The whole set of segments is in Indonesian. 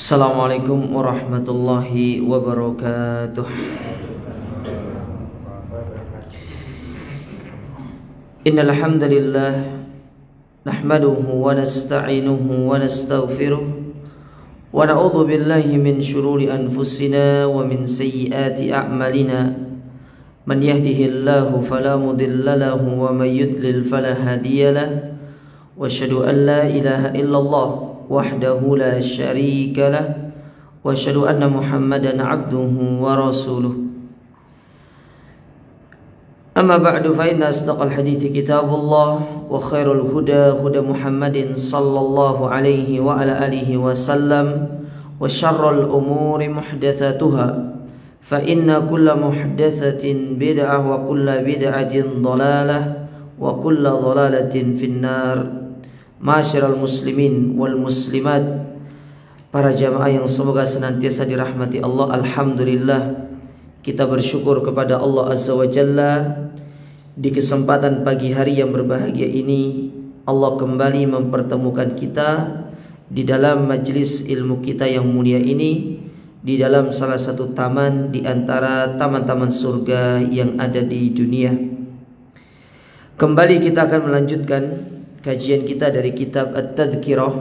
Assalamualaikum warahmatullahi wabarakatuh. Innal hamdalillah nahmaduhu wa nasta'inuhu wa nastaghfiruh wa na'udzu billahi min shururi anfusina wa min sayyiati a'malina. Man yahdihillahu fala mudilla lahu wa may yudlil fala hadiyalah. Wa asyhadu an la ilaha illallah wahdahu la syarika lah wa asyhadu anna Muhammadan abduhu wa rasuluh. Amma ba'du, fa inna asdaqal hadithi kitabullah wa khairul huda huda Muhammadin sallallahu alaihi wa ala alihi wa sallam wa syarrul umuri muhdatsatuha fa inna kulla muhdatsatin bid'ah wa kulla bid'atin dhalalah wa kulla dhalalatin finnar. Ma'asyiral muslimin wal muslimat, para jamaah yang semoga senantiasa dirahmati Allah. Alhamdulillah, kita bersyukur kepada Allah Azza wa Jalla. Di kesempatan pagi hari yang berbahagia ini, Allah kembali mempertemukan kita di dalam majlis ilmu kita yang mulia ini, di dalam salah satu taman di antara taman-taman surga yang ada di dunia. Kembali kita akan melanjutkan kajian kita dari kitab At-Tadhkirah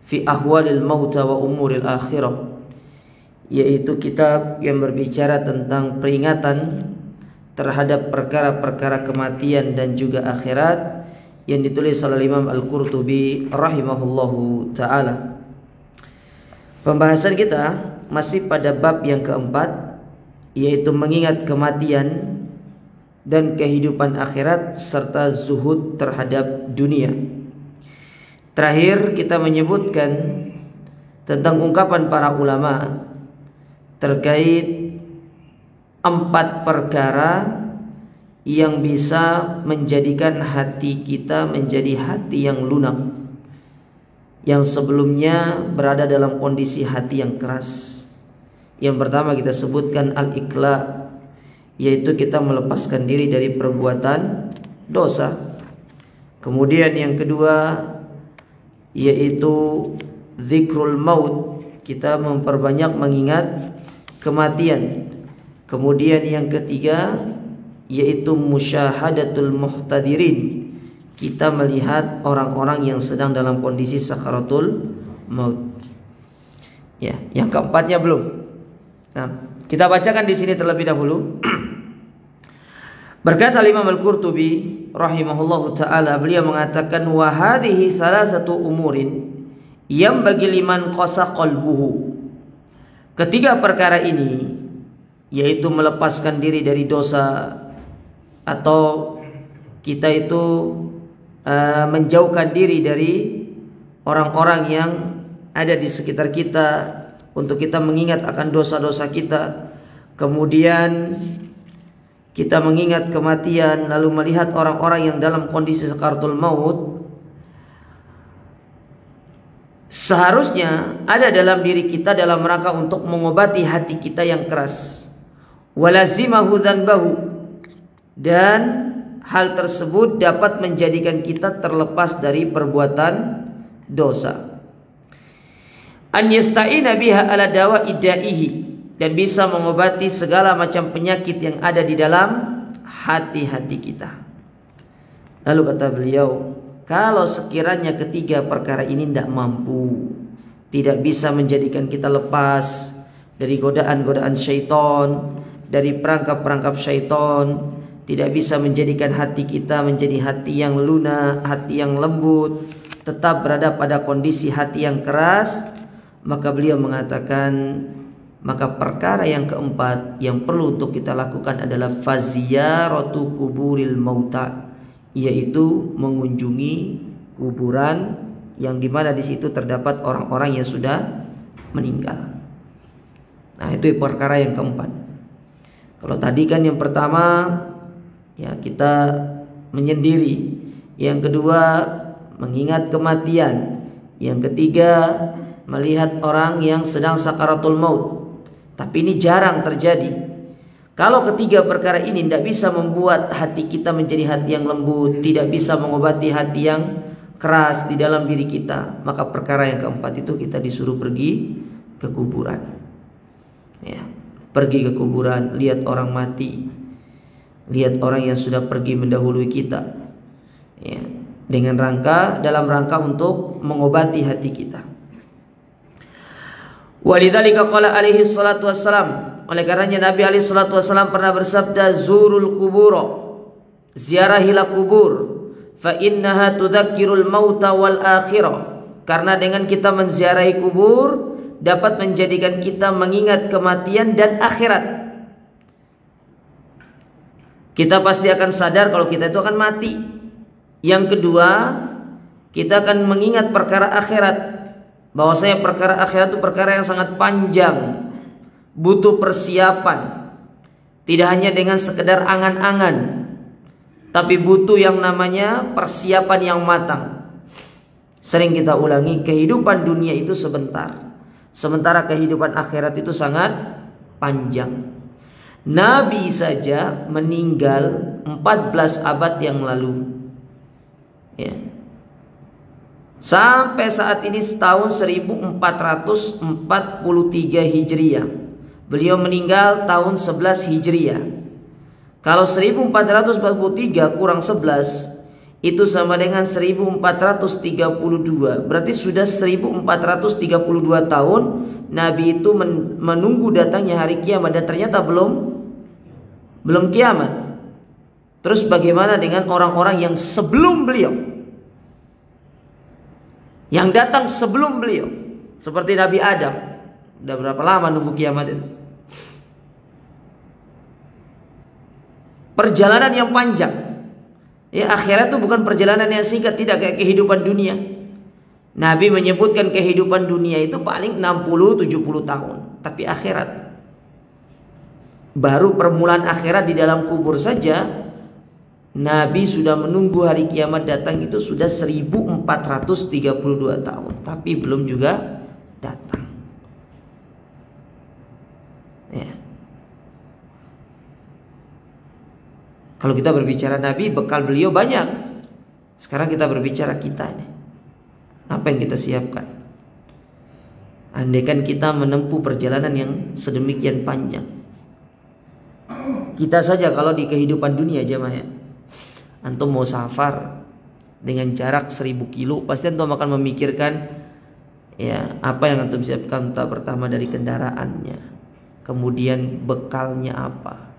fi Ahwalil Mauta wa Umuril Akhirah, yaitu kitab yang berbicara tentang peringatan terhadap perkara-perkara kematian dan juga akhirat, yang ditulis oleh Imam Al-Qurtubi rahimahullahu ta'ala. Pembahasan kita masih pada bab yang keempat, yaitu mengingat kematian dan kehidupan akhirat serta zuhud terhadap dunia. Terakhir kita menyebutkan tentang ungkapan para ulama terkait 4 perkara yang bisa menjadikan hati kita menjadi hati yang lunak, yang sebelumnya berada dalam kondisi hati yang keras. Yang pertama kita sebutkan al-iqla, yaitu kita melepaskan diri dari perbuatan dosa. Kemudian yang kedua yaitu zikrul maut, kita memperbanyak mengingat kematian. Kemudian yang ketiga yaitu musyahadatul muhtadirin, kita melihat orang-orang yang sedang dalam kondisi sakaratul maut. Ya, yang keempatnya belum. Nah, kita bacakan di sini terlebih dahulu. Berkata Imam Al-Qurtubi rahimahullahu taala, beliau mengatakan wa hadhihi salasatu umurin yang bagi liman qasa qalbuhu. Ketiga perkara ini, yaitu melepaskan diri dari dosa, atau kita itu menjauhkan diri dari orang-orang yang ada di sekitar kita, untuk kita mengingat akan dosa-dosa kita. Kemudian kita mengingat kematian, lalu melihat orang-orang yang dalam kondisi sakaratul maut. Seharusnya ada dalam diri kita dalam rangka untuk mengobati hati kita yang keras. Walazimahu dzanbahu, dan hal tersebut dapat menjadikan kita terlepas dari perbuatan dosa. An yasta'ina biha ala dawa'i da'ihi, dan bisa mengobati segala macam penyakit yang ada di dalam hati-hati kita. Lalu kata beliau, kalau sekiranya ketiga perkara ini tidak mampu, tidak bisa menjadikan kita lepas dari godaan-godaan syaitan, dari perangkap-perangkap syaitan, tidak bisa menjadikan hati kita menjadi hati yang lunak, hati yang lembut, tetap berada pada kondisi hati yang keras, maka beliau mengatakan, maka perkara yang keempat yang perlu untuk kita lakukan adalah faziyaratu kuburil mauta, yaitu mengunjungi kuburan yang dimana di situ terdapat orang-orang yang sudah meninggal. Nah, itu perkara yang keempat. Kalau tadi kan yang pertama ya kita menyendiri, yang kedua mengingat kematian, yang ketiga melihat orang yang sedang sakaratul maut. Tapi ini jarang terjadi. Kalau ketiga perkara ini tidak bisa membuat hati kita menjadi hati yang lembut, tidak bisa mengobati hati yang keras di dalam diri kita, maka perkara yang keempat itu kita disuruh pergi ke kuburan. Ya, pergi ke kuburan, lihat orang mati, lihat orang yang sudah pergi mendahului kita. Ya, dalam rangka untuk mengobati hati kita. Walidzalika qala alaihi salatu wassalam, oleh karenanya Nabi alaihi salatu wassalam pernah bersabda, zurul kuburo, ziarahilah kubur, fa innaha tudzakkirul mauta wal akhirah, karena dengan kita menziarahi kubur dapat menjadikan kita mengingat kematian dan akhirat. Kita pasti akan sadar kalau kita itu akan mati. Yang kedua, kita akan mengingat perkara akhirat, bahwasanya perkara akhirat itu perkara yang sangat panjang, butuh persiapan. Tidak hanya dengan sekedar angan-angan, tapi butuh yang namanya persiapan yang matang. Sering kita ulangi, kehidupan dunia itu sebentar, sementara kehidupan akhirat itu sangat panjang. Nabi saja meninggal 14 abad yang lalu. Ya. Sampai saat ini tahun 1443 Hijriah. Beliau meninggal tahun 11 Hijriah. Kalau 1443 kurang 11 itu sama dengan 1432. Berarti sudah 1432 tahun Nabi itu menunggu datangnya hari kiamat, dan ternyata belum kiamat. Terus bagaimana dengan orang-orang yang sebelum beliau, yang datang sebelum beliau, seperti Nabi Adam? Udah berapa lama nunggu kiamat itu? Perjalanan yang panjang. Ya, akhirat itu bukan perjalanan yang singkat, tidak kayak kehidupan dunia. Nabi menyebutkan kehidupan dunia itu paling 60-70 tahun. Tapi akhirat, baru permulaan akhirat di dalam kubur saja, Nabi sudah menunggu hari kiamat datang itu sudah 1432 tahun. Tapi belum juga datang. Ya. Kalau kita berbicara Nabi, bekal beliau banyak. Sekarang kita berbicara kita ini. Apa yang kita siapkan? Andaikan kita menempuh perjalanan yang sedemikian panjang. Kita saja kalau di kehidupan dunia jemaah ya, antum mau safar dengan jarak 1000 kilo, pasti antum akan memikirkan ya apa yang antum siapkan. Pertama dari kendaraannya, kemudian bekalnya apa,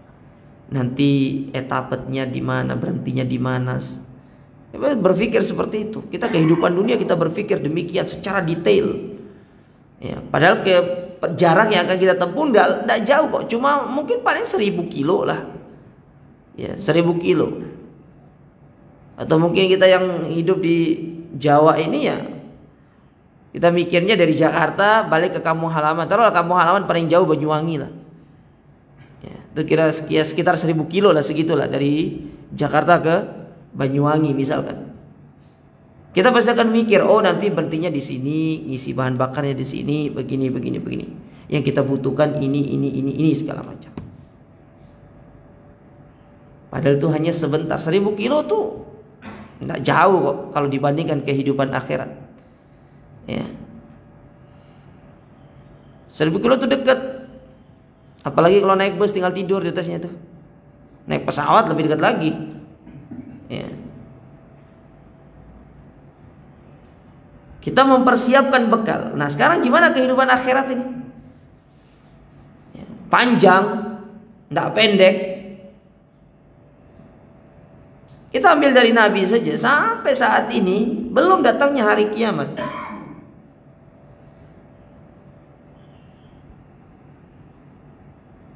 nanti etapenya di mana, berhentinya di mana. Berpikir seperti itu. Kita kehidupan dunia kita berpikir demikian secara detail. Ya, padahal jarak yang akan kita tempuh tidak jauh kok, cuma mungkin paling 1000 kilo lah. Ya, 1000 kilo. Atau mungkin kita yang hidup di Jawa ini ya, kita mikirnya dari Jakarta balik ke kampung halaman. Taruhlah kampung halaman paling jauh Banyuwangi lah. Ya, itu kira sekitar 1000 kilo lah, segitulah dari Jakarta ke Banyuwangi misalkan. Kita pasti akan mikir, oh nanti berhentinya di sini, ngisi bahan bakarnya di sini, begini. Yang kita butuhkan ini segala macam. Padahal itu hanya sebentar. 1000 kilo tuh tidak jauh kok kalau dibandingkan kehidupan akhirat. Ya. 1000 kilo tuh dekat. Apalagi kalau naik bus tinggal tidur di atasnya tuh. Naik pesawat lebih dekat lagi. Ya. Kita mempersiapkan bekal. Nah sekarang gimana kehidupan akhirat ini? Ya. Panjang, tidak pendek. Kita ambil dari Nabi saja, sampai saat ini belum datangnya hari kiamat.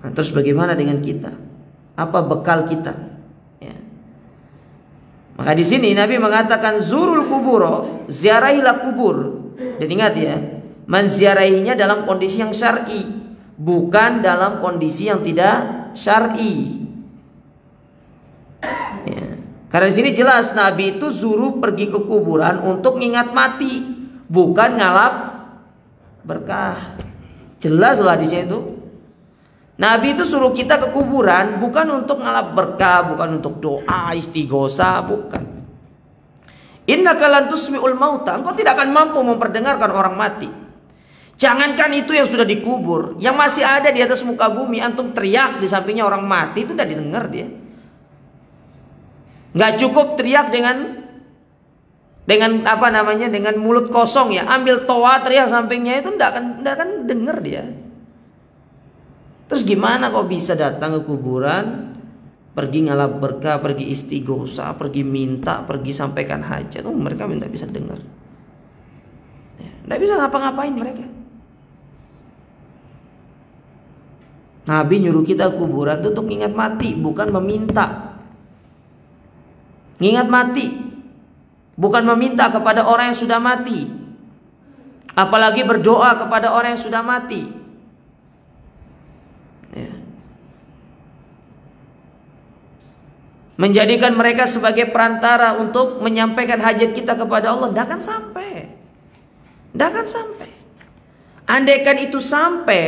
Nah, terus bagaimana dengan kita? Apa bekal kita? Ya. Maka di sini Nabi mengatakan zurul kuburo, ziarahilah kubur. Dan ingat ya, menziarahinya dalam kondisi yang syar'i, bukan dalam kondisi yang tidak syar'i. Ya. Karena di sini jelas Nabi itu suruh pergi ke kuburan untuk mengingat mati, bukan ngalap berkah. Jelas lah di sini itu. Nabi itu suruh kita ke kuburan bukan untuk ngalap berkah, bukan untuk doa istighosa, bukan. Innaka lan tusmi'ul mauta, engkau tidak akan mampu memperdengarkan orang mati. Jangankan itu yang sudah dikubur, yang masih ada di atas muka bumi, antum teriak di sampingnya orang mati itu tidak didengar dia. Nggak cukup teriak dengan apa namanya, dengan mulut kosong ya, ambil toa teriak sampingnya itu tidak akan dengar dia. Terus gimana kok bisa datang ke kuburan, pergi ngalap berkah, pergi istighosah, pergi minta, pergi sampaikan hajat, mereka tidak bisa dengar, tidak bisa ngapa-ngapain mereka. Nabi nyuruh kita kuburan itu untuk ingat mati, bukan meminta. Ingat mati, bukan meminta kepada orang yang sudah mati. Apalagi berdoa kepada orang yang sudah mati. Ya. Menjadikan mereka sebagai perantara untuk menyampaikan hajat kita kepada Allah, tidak akan sampai. Tidak akan sampai. Andaikan itu sampai,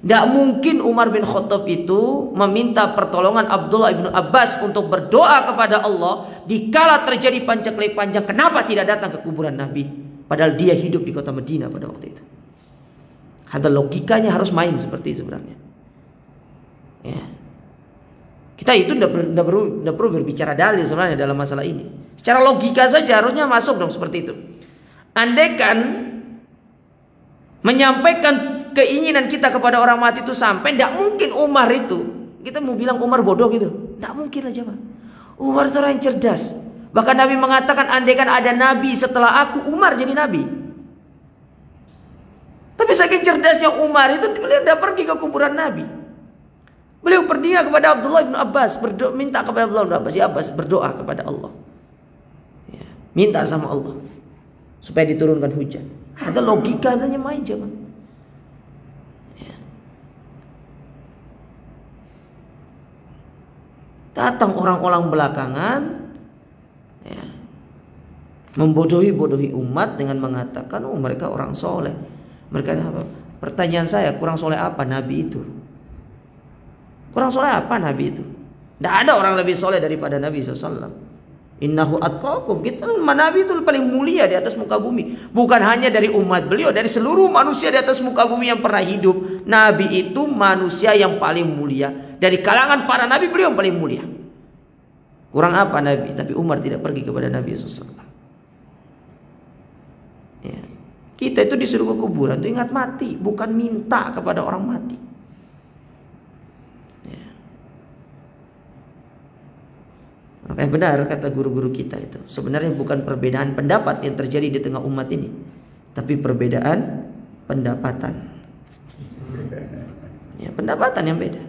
tidak mungkin Umar bin Khattab itu meminta pertolongan Abdullah bin Abbas untuk berdoa kepada Allah dikala terjadi pancaklik panjang. Kenapa tidak datang ke kuburan Nabi? Padahal dia hidup di kota Madinah pada waktu itu. Ada logikanya harus main seperti itu sebenarnya. Ya. Kita itu tidak perlu berbicara dalil sebenarnya dalam masalah ini. Secara logika saja harusnya masuk dong seperti itu. Andaikan menyampaikan keinginan kita kepada orang mati itu sampai, tidak mungkin Umar itu, kita mau bilang Umar bodoh gitu, tidak mungkin aja Pak. Umar itu orang yang cerdas. Bahkan Nabi mengatakan, andaikan ada Nabi setelah aku, Umar jadi Nabi. Tapi saking cerdasnya Umar itu, beliau tidak pergi ke kuburan Nabi. Beliau pergi kepada Abdullah bin Abbas, minta kepada Abdullah bin Abbas, ya Abbas, berdoa kepada Allah, ya, minta sama Allah supaya diturunkan hujan. Ada logika, adanya main zaman. Datang orang-orang belakangan, ya, membodohi umat dengan mengatakan, mereka orang soleh. Mereka apa? Pertanyaan saya, kurang soleh apa Nabi itu? Kurang soleh apa Nabi itu? Tidak ada orang lebih soleh daripada Nabi SAW. Innahu atqakum, kita Nabi itu paling mulia di atas muka bumi. Bukan hanya dari umat beliau, dari seluruh manusia di atas muka bumi yang pernah hidup, Nabi itu manusia yang paling mulia. Dari kalangan para Nabi, beliau yang paling mulia. Kurang apa Nabi? Tapi Umar tidak pergi kepada Nabi SAW. Ya. Kita itu disuruh ke kuburan itu ingat mati, bukan minta kepada orang mati. Makanya benar kata guru-guru kita itu, sebenarnya bukan perbedaan pendapat yang terjadi di tengah umat ini, tapi perbedaan pendapatan. Ya, pendapatan yang beda.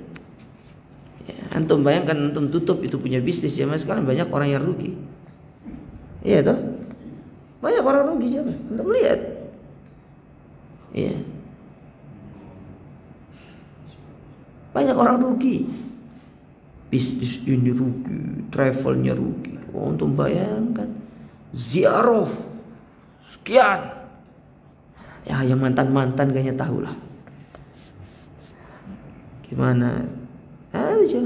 Ya, antum bayangkan antum tutup itu punya bisnis zaman sekarang, banyak orang yang rugi. Iya toh? Banyak orang rugi zaman. Antum lihat. Iya. Banyak orang rugi. Bisnis ini rugi, travelnya rugi. Antum bayangkan, ziarah sekian. Ya yang mantan-mantan kayaknya tahu lah. Gimana? Aja.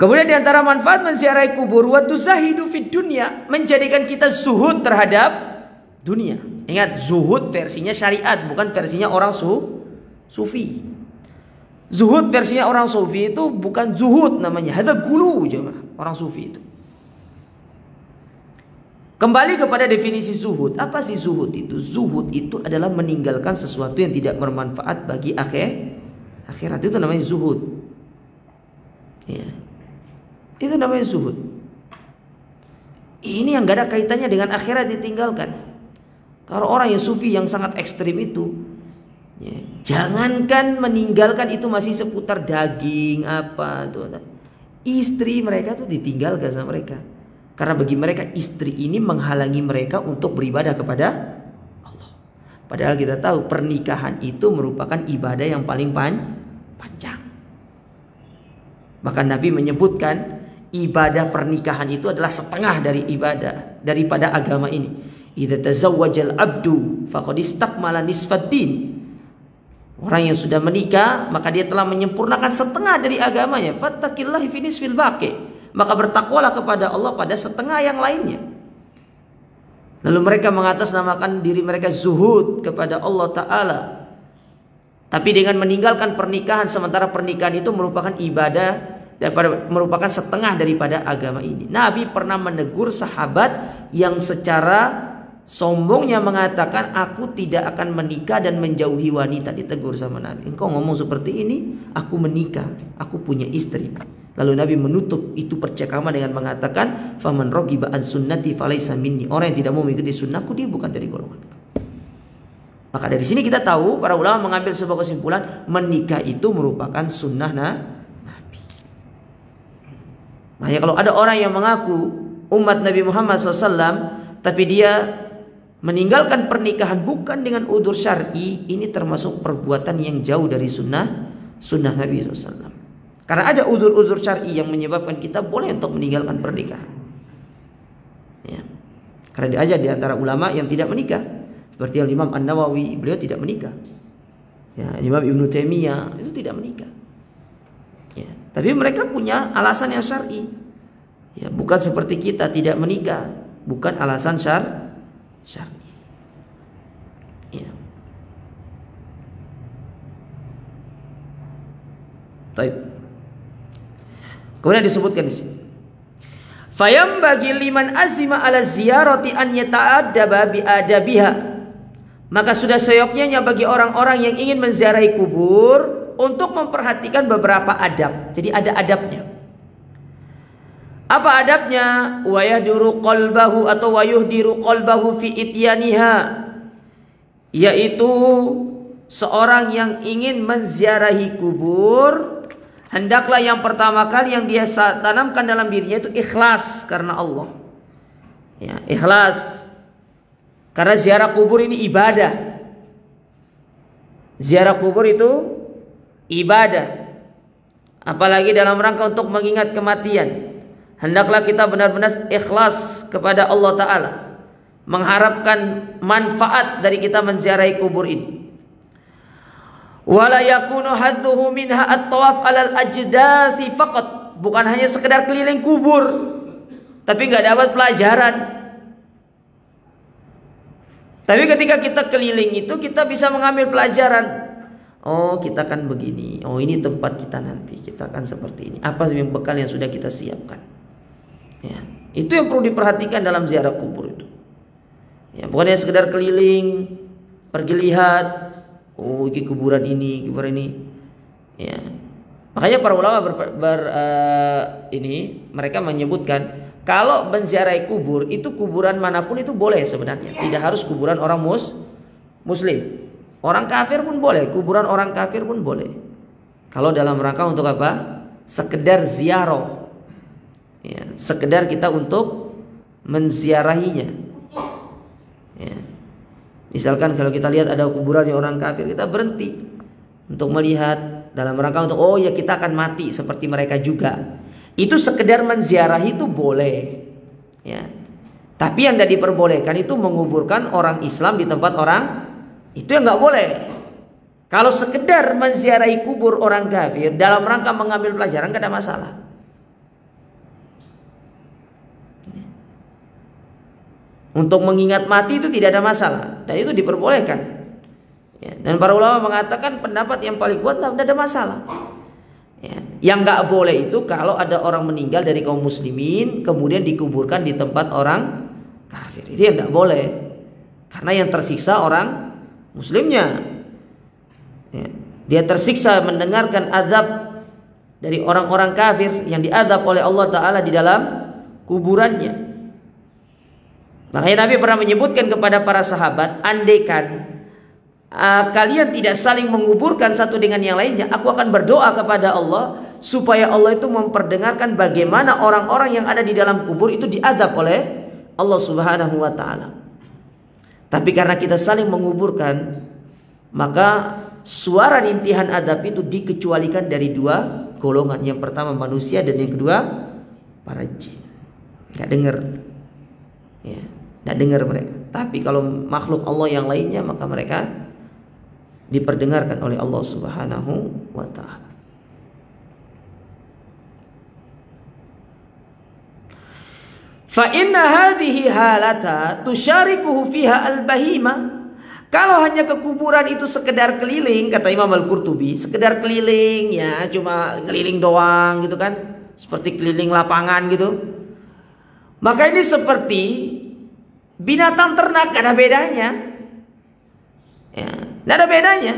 Kemudian di antara manfaat menziarahi kubur, wa tuzahidu fid dunya, menjadikan kita zuhud terhadap dunia. Ingat, zuhud versinya syariat, bukan versinya orang sufi. Zuhud versinya orang sufi itu bukan zuhud namanya, hada gulu jemaah, orang sufi itu. Kembali kepada definisi zuhud. Apa sih zuhud itu? Zuhud itu adalah meninggalkan sesuatu yang tidak bermanfaat bagi akhirat. Itu namanya zuhud. Ya. Itu namanya zuhud. Ini yang gak ada kaitannya dengan akhirat ditinggalkan. Kalau orang yang sufi yang sangat ekstrim itu, ya, jangankan meninggalkan itu masih seputar daging apa tuh. Istri mereka tuh ditinggalkan sama mereka. Karena bagi mereka istri ini menghalangi mereka untuk beribadah kepada Allah. Padahal kita tahu pernikahan itu merupakan ibadah yang paling panjang. Bahkan Nabi menyebutkan ibadah pernikahan itu adalah setengah dari daripada agama ini. Idza tazawwajal abdu faqad istakmala nisfad din. Orang yang sudah menikah maka dia telah menyempurnakan setengah dari agamanya. Fattaqillahi fi nisfil baqi. maka bertakwalah kepada Allah pada setengah yang lainnya. Lalu mereka mengatasnamakan diri mereka zuhud kepada Allah Ta'ala, tapi dengan meninggalkan pernikahan, sementara pernikahan itu merupakan ibadah dan merupakan setengah daripada agama ini. Nabi pernah menegur sahabat yang secara sombongnya mengatakan, aku tidak akan menikah dan menjauhi wanita. Ditegur sama Nabi, engkau ngomong seperti ini, aku menikah, aku punya istri. Lalu Nabi menutup itu percakapan dengan mengatakan, faman raghiba an sunnati falaysa minni. Orang yang tidak mau mengikuti sunnahku, dia bukan dari golonganku. Maka dari sini kita tahu para ulama mengambil sebuah kesimpulan, menikah itu merupakan sunnah Nabi. Makanya kalau ada orang yang mengaku umat Nabi Muhammad SAW, tapi dia meninggalkan pernikahan bukan dengan udzur syar'i, ini termasuk perbuatan yang jauh dari sunnah Nabi SAW. Karena ada udzur-udzur syar'i yang menyebabkan kita boleh untuk meninggalkan pernikahan. Ya. Karena diajar di antara ulama yang tidak menikah, seperti yang Imam An-Nawawi, beliau tidak menikah. Ya, Imam Ibnu Taimiyah itu tidak menikah. Ya. Tapi mereka punya alasan yang syar'i. Ya, bukan seperti kita tidak menikah, bukan alasan syar'i. Ya. Baik. Kemudian disebutkan di sini, fayam bagi liman azima ala ziyarati an yata'addaba bi adabiha. Maka sudah seyoknya bagi orang-orang yang ingin menziarahi kubur untuk memperhatikan beberapa adab. Jadi ada adabnya. Apa adabnya? Wa yahduru qalbahu atau wa yuhdiru qalbahu fi ityaniha, yaitu seorang yang ingin menziarahi kubur, hendaklah yang pertama kali yang dia tanamkan dalam dirinya itu ikhlas karena Allah. Ya, ikhlas. Karena ziarah kubur ini ibadah. Ziarah kubur itu ibadah. Apalagi dalam rangka untuk mengingat kematian. Hendaklah kita benar-benar ikhlas kepada Allah Ta'ala, mengharapkan manfaat dari kita menziarahi kubur ini. Wala yakunu hadduhu minha at-tawaf 'alal ajdasi faqat. Bukan hanya sekedar keliling kubur, tapi enggak dapat pelajaran. Tapi ketika kita keliling itu kita bisa mengambil pelajaran. Oh, kita kan begini. Oh, ini tempat kita nanti. Kita akan seperti ini. Apa yang bekal yang sudah kita siapkan? Ya, itu yang perlu diperhatikan dalam ziarah kubur itu. Ya, bukan hanya sekedar keliling, pergi lihat. Oh, ini kuburan ini, kuburan ini. Ya. Makanya para ulama mereka menyebutkan kalau menziarahi kubur itu kuburan manapun itu boleh sebenarnya. Tidak harus kuburan orang muslim. Orang kafir pun boleh, kuburan orang kafir pun boleh. Kalau dalam rangka untuk apa? Sekedar ziarah. Ya, sekedar kita untuk menziarahinya. Ya. Misalkan kalau kita lihat ada kuburan orang kafir, kita berhenti untuk melihat dalam rangka untuk oh ya kita akan mati seperti mereka juga. Itu sekedar menziarahi itu boleh. Ya. Tapi yang tidak diperbolehkan itu menguburkan orang Islam di tempat orang, itu yang nggak boleh. Kalau sekedar menziarahi kubur orang kafir dalam rangka mengambil pelajaran nggak ada masalah. Untuk mengingat mati itu tidak ada masalah dan itu diperbolehkan. Ya, dan para ulama mengatakan pendapat yang paling kuat tidak ada masalah. Ya, yang nggak boleh itu kalau ada orang meninggal dari kaum muslimin kemudian dikuburkan di tempat orang kafir. Itu yang nggak boleh. Karena yang tersiksa orang muslimnya. Ya, dia tersiksa mendengarkan azab dari orang-orang kafir yang diazab oleh Allah Ta'ala di dalam kuburannya. Makanya Nabi pernah menyebutkan kepada para sahabat, andaikan kalian tidak saling menguburkan satu dengan yang lainnya, aku akan berdoa kepada Allah supaya Allah itu memperdengarkan bagaimana orang-orang yang ada di dalam kubur itu diazab oleh Allah Subhanahu wa Ta'ala. Tapi karena kita saling menguburkan, maka suara rintihan azab itu dikecualikan dari dua golongan. Yang pertama manusia dan yang kedua para jin. Nggak dengar. Ya, nggak dengar mereka. Tapi kalau makhluk Allah yang lainnya maka mereka diperdengarkan oleh Allah Subhanahu wa Ta'ala. Fa inna hadhihi halata tusyarikuhu fiha al-bahima. Kalau hanya ke kuburan itu sekedar keliling, kata Imam Al-Qurtubi, sekedar keliling ya, cuma keliling doang gitu kan, seperti keliling lapangan gitu. Maka ini seperti binatang ternak, gak ada bedanya. Ya, gak ada bedanya.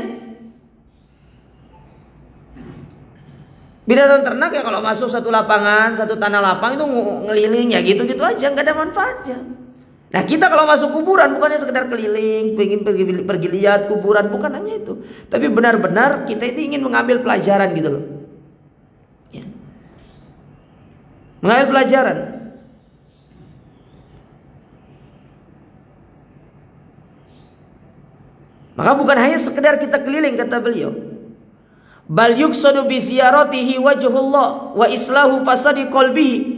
Binatang ternak ya kalau masuk satu lapangan, satu tanah lapang itu ngeliling ya gitu-gitu aja, nggak ada manfaatnya. Nah kita kalau masuk kuburan bukannya sekedar keliling, pengen pergi lihat kuburan, bukan hanya itu, tapi benar-benar kita ini ingin mengambil pelajaran gitu loh. Ya. Mengambil pelajaran. Maka bukan hanya sekedar kita keliling, kata beliau. Bal yuqsadu bi ziyaratihi wajhullah wa islahu fasadi qalbihi.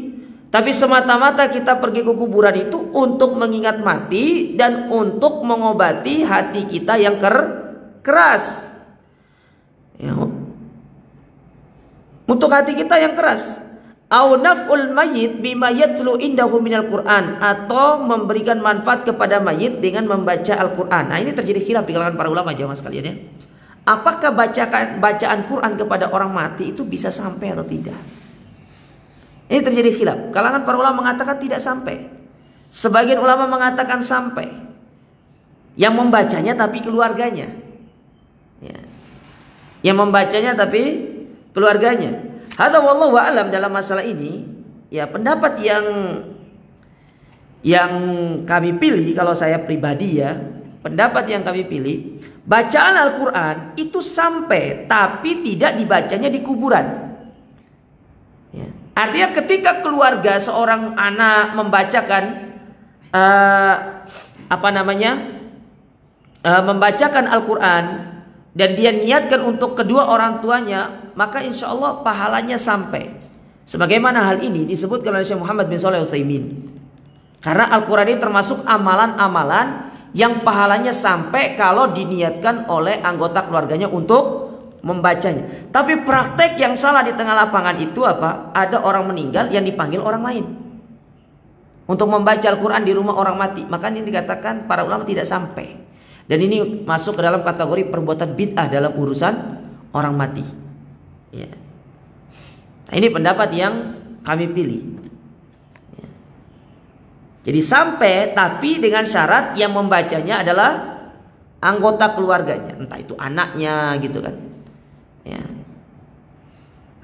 Tapi semata-mata kita pergi ke kuburan itu untuk mengingat mati dan untuk mengobati hati kita yang keras. Ya. Untuk hati kita yang keras. Au naf'ul mayyit bima yatlu indahu minal Qur'an, atau memberikan manfaat kepada mayit dengan membaca Al-Qur'an. Nah, ini terjadi khilaf di kalangan para ulama jamaah sekalian ya. Apakah bacaan Quran kepada orang mati itu bisa sampai atau tidak? Ini terjadi khilaf. Kalangan para ulama mengatakan tidak sampai. Sebagian ulama mengatakan sampai. Yang membacanya tapi keluarganya. Ya. Yang membacanya tapi keluarganya. Hadza wallahu a'lam dalam masalah ini. Ya, pendapat yang kami pilih, kalau saya pribadi ya, pendapat yang kami pilih, bacaan Al-Quran itu sampai tapi tidak dibacanya di kuburan. Ya. Artinya ketika keluarga seorang anak membacakan membacakan Al-Quran dan dia niatkan untuk kedua orang tuanya, maka insya Allah pahalanya sampai. Sebagaimana hal ini disebutkan oleh Syekh Muhammad bin Shalih Al-Utsaimin. Karena Al-Quran ini termasuk amalan-amalan yang pahalanya sampai kalau diniatkan oleh anggota keluarganya untuk membacanya. Tapi praktek yang salah di tengah lapangan itu apa? Ada orang meninggal yang dipanggil orang lain untuk membaca Al-Quran di rumah orang mati. Maka ini dikatakan para ulama tidak sampai. Dan ini masuk ke dalam kategori perbuatan bid'ah dalam urusan orang mati. Ya. Nah, ini pendapat yang kami pilih. Jadi sampai, tapi dengan syarat yang membacanya adalah anggota keluarganya, entah itu anaknya gitu kan. Ya.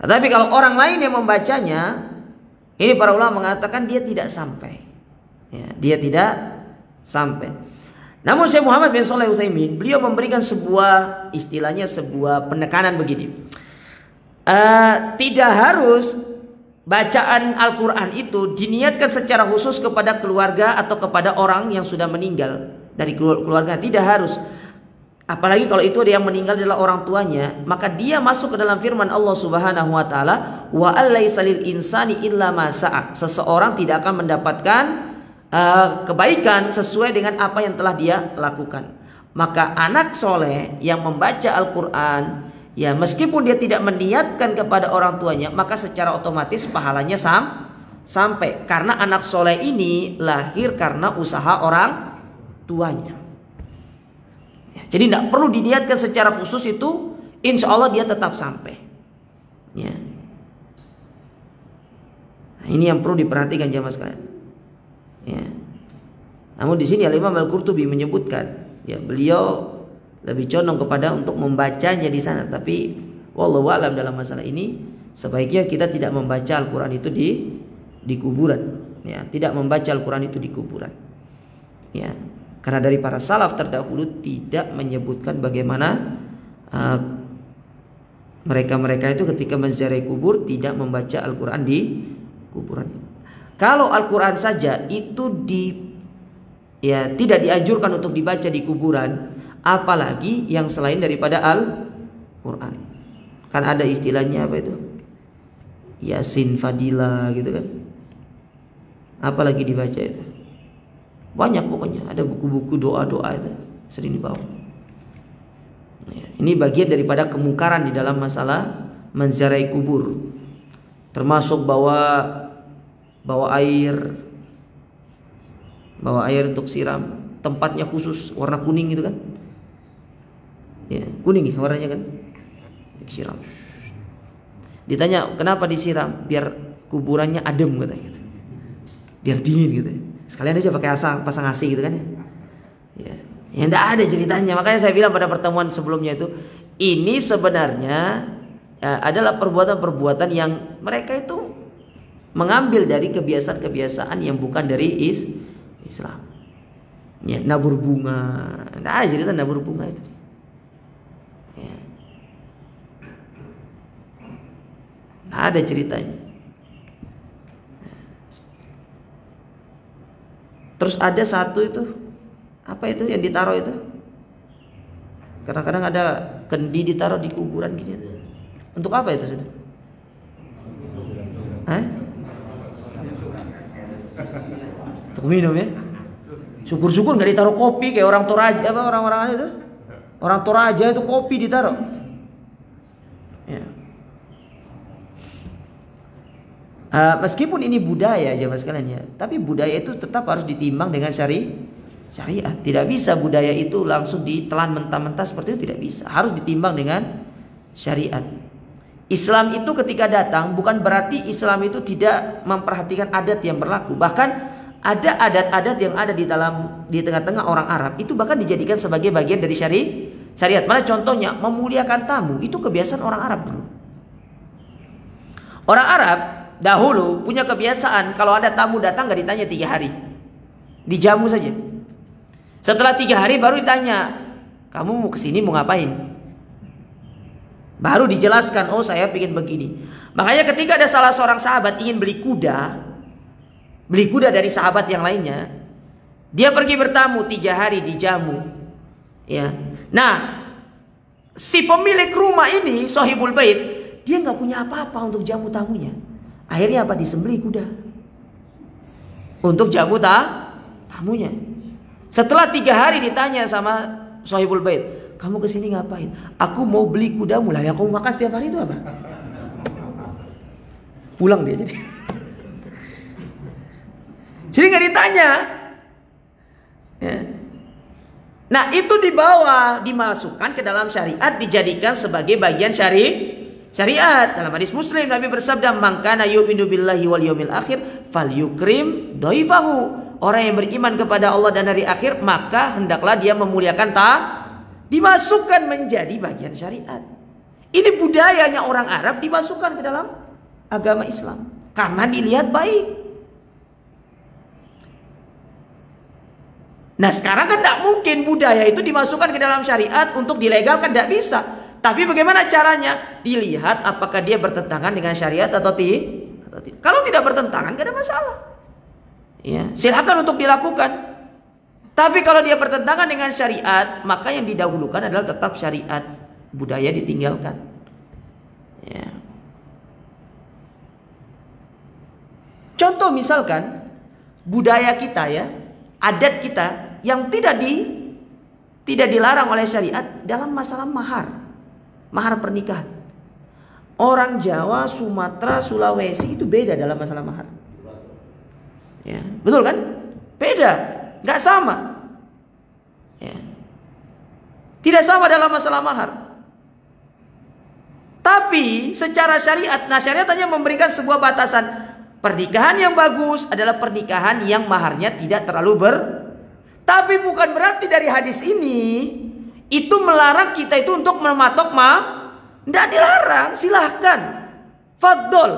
Tapi kalau orang lain yang membacanya, ini para ulama mengatakan dia tidak sampai. Ya, dia tidak sampai. Namun Syekh Muhammad bin Shalih Al-Utsaimin, beliau memberikan sebuah istilahnya sebuah penekanan begini. Tidak harus bacaan Al-Quran itu diniatkan secara khusus kepada keluarga atau kepada orang yang sudah meninggal dari keluarga. Tidak harus. Apalagi kalau itu dia yang meninggal adalah orang tuanya, maka dia masuk ke dalam firman Allah Subhanahu wa taala, wa allaisa lil insani illa ma sa'a. Seseorang tidak akan mendapatkan kebaikan sesuai dengan apa yang telah dia lakukan. Maka anak soleh yang membaca Al-Quran, ya meskipun dia tidak meniatkan kepada orang tuanya, maka secara otomatis pahalanya sampai. Karena anak soleh ini lahir karena usaha orang tuanya. Ya, jadi tidak perlu diniatkan secara khusus itu, insya Allah dia tetap sampai. Ya. Nah, ini yang perlu diperhatikan jamaah sekalian. Ya. Namun di sini Imam Al-Qurtubi menyebutkan, ya beliau lebih condong kepada untuk membacanya di sana. Tapi wallahu a'lam dalam masalah ini sebaiknya kita tidak membaca Al-Quran itu di kuburan. Ya, tidak membaca Al-Quran itu di kuburan. Ya, karena dari para salaf terdahulu tidak menyebutkan bagaimana mereka-mereka itu ketika menziarahi kubur tidak membaca Al-Quran di kuburan. Kalau Al-Quran saja itu tidak dianjurkan untuk dibaca di kuburan, apalagi yang selain daripada Al-Quran. Kan ada istilahnya apa itu? Yasin Fadila gitu kan. Apalagi dibaca itu. Banyak pokoknya. Ada buku-buku doa-doa itu sering dibawa. Ini bagian daripada kemungkaran di dalam masalah menziarahi kubur. Termasuk bawa air, bawa air untuk siram, tempatnya khusus warna kuning gitu kan. Ya, kuning ya warnanya kan. Siram. Ditanya kenapa disiram? Biar kuburannya adem katanya gitu. Biar dingin gitu. Sekalian aja pakai pasang AC gitu kan ya. Ya, yang enggak ada ceritanya. Makanya saya bilang pada pertemuan sebelumnya itu, ini sebenarnya adalah perbuatan-perbuatan yang mereka itu mengambil dari kebiasaan-kebiasaan yang bukan dari Islam. Ya, nabur bunga. Enggak ada cerita nabur bunga itu. Ya. Enggak ada ceritanya. Terus ada satu itu, apa itu yang ditaruh itu? Kadang-kadang ada kendi ditaruh di kuburan gini. Untuk apa itu sudah? Hah? Untuk minum ya? Syukur-syukur nggak ditaruh kopi kayak orang Toraja apa orang-orang itu. Orang Toraja itu kopi ditaruh. Ya. Meskipun ini budaya jemaah sekalian ya, tapi budaya itu tetap harus ditimbang dengan syariat. Tidak bisa budaya itu langsung ditelan mentah-mentah seperti itu, tidak bisa. Harus ditimbang dengan syariat. Islam itu ketika datang bukan berarti Islam itu tidak memperhatikan adat yang berlaku. Bahkan ada adat-adat yang ada di tengah-tengah orang Arab itu bahkan dijadikan sebagai bagian dari syariat. Mana contohnya memuliakan tamu, itu kebiasaan orang Arab dulu. Orang Arab dahulu punya kebiasaan kalau ada tamu datang gak ditanya 3 hari, dijamu saja. Setelah 3 hari baru ditanya, kamu mau kesini mau ngapain? Baru dijelaskan, oh saya ingin begini. Makanya ketika ada salah seorang sahabat ingin beli kuda dari sahabat yang lainnya, dia pergi bertamu 3 hari dijamu. Ya, nah si pemilik rumah ini Sohibul Bait, dia nggak punya apa-apa untuk jamu tamunya. Akhirnya apa? Disembelih kuda untuk jamu tamunya. Setelah 3 hari ditanya sama Sohibul Bait, kamu kesini ngapain? Aku mau beli kudamu. Lah yang kamu makan setiap hari itu apa? Pulang dia jadi. Jadi nggak ditanya. Ya. Nah itu dimasukkan ke dalam syariat, dijadikan sebagai bagian syariat. Dalam hadis Muslim Nabi bersabda, "Man kana yu'minu billahi wal yawmil akhir falyukrim dhaifahu." Orang yang beriman kepada Allah dan hari akhir, maka hendaklah dia memuliakan dimasukkan menjadi bagian syariat. Ini budayanya orang Arab dimasukkan ke dalam agama Islam karena dilihat baik. Nah sekarang kan tidak mungkin budaya itu dimasukkan ke dalam syariat untuk dilegalkan, tidak bisa. Tapi bagaimana caranya? Dilihat apakah dia bertentangan dengan syariat atau tidak. Kalau tidak bertentangan, tidak ada masalah. Ya, silakan untuk dilakukan. Tapi kalau dia bertentangan dengan syariat, maka yang didahulukan adalah tetap syariat. Budaya ditinggalkan. Ya. Contoh misalkan budaya kita ya, adat kita yang tidak dilarang oleh syariat dalam masalah mahar pernikahan. Orang Jawa, Sumatera, Sulawesi itu beda dalam masalah mahar. Ya, betul kan? Beda, nggak sama. Ya. Tidak sama dalam masalah mahar. Tapi secara syariat, nah syariat hanya memberikan sebuah batasan. Pernikahan yang bagus adalah pernikahan yang maharnya tidak terlalu Tapi bukan berarti dari hadis ini itu melarang kita itu untuk mematok Tidak dilarang, silahkan. Fadol.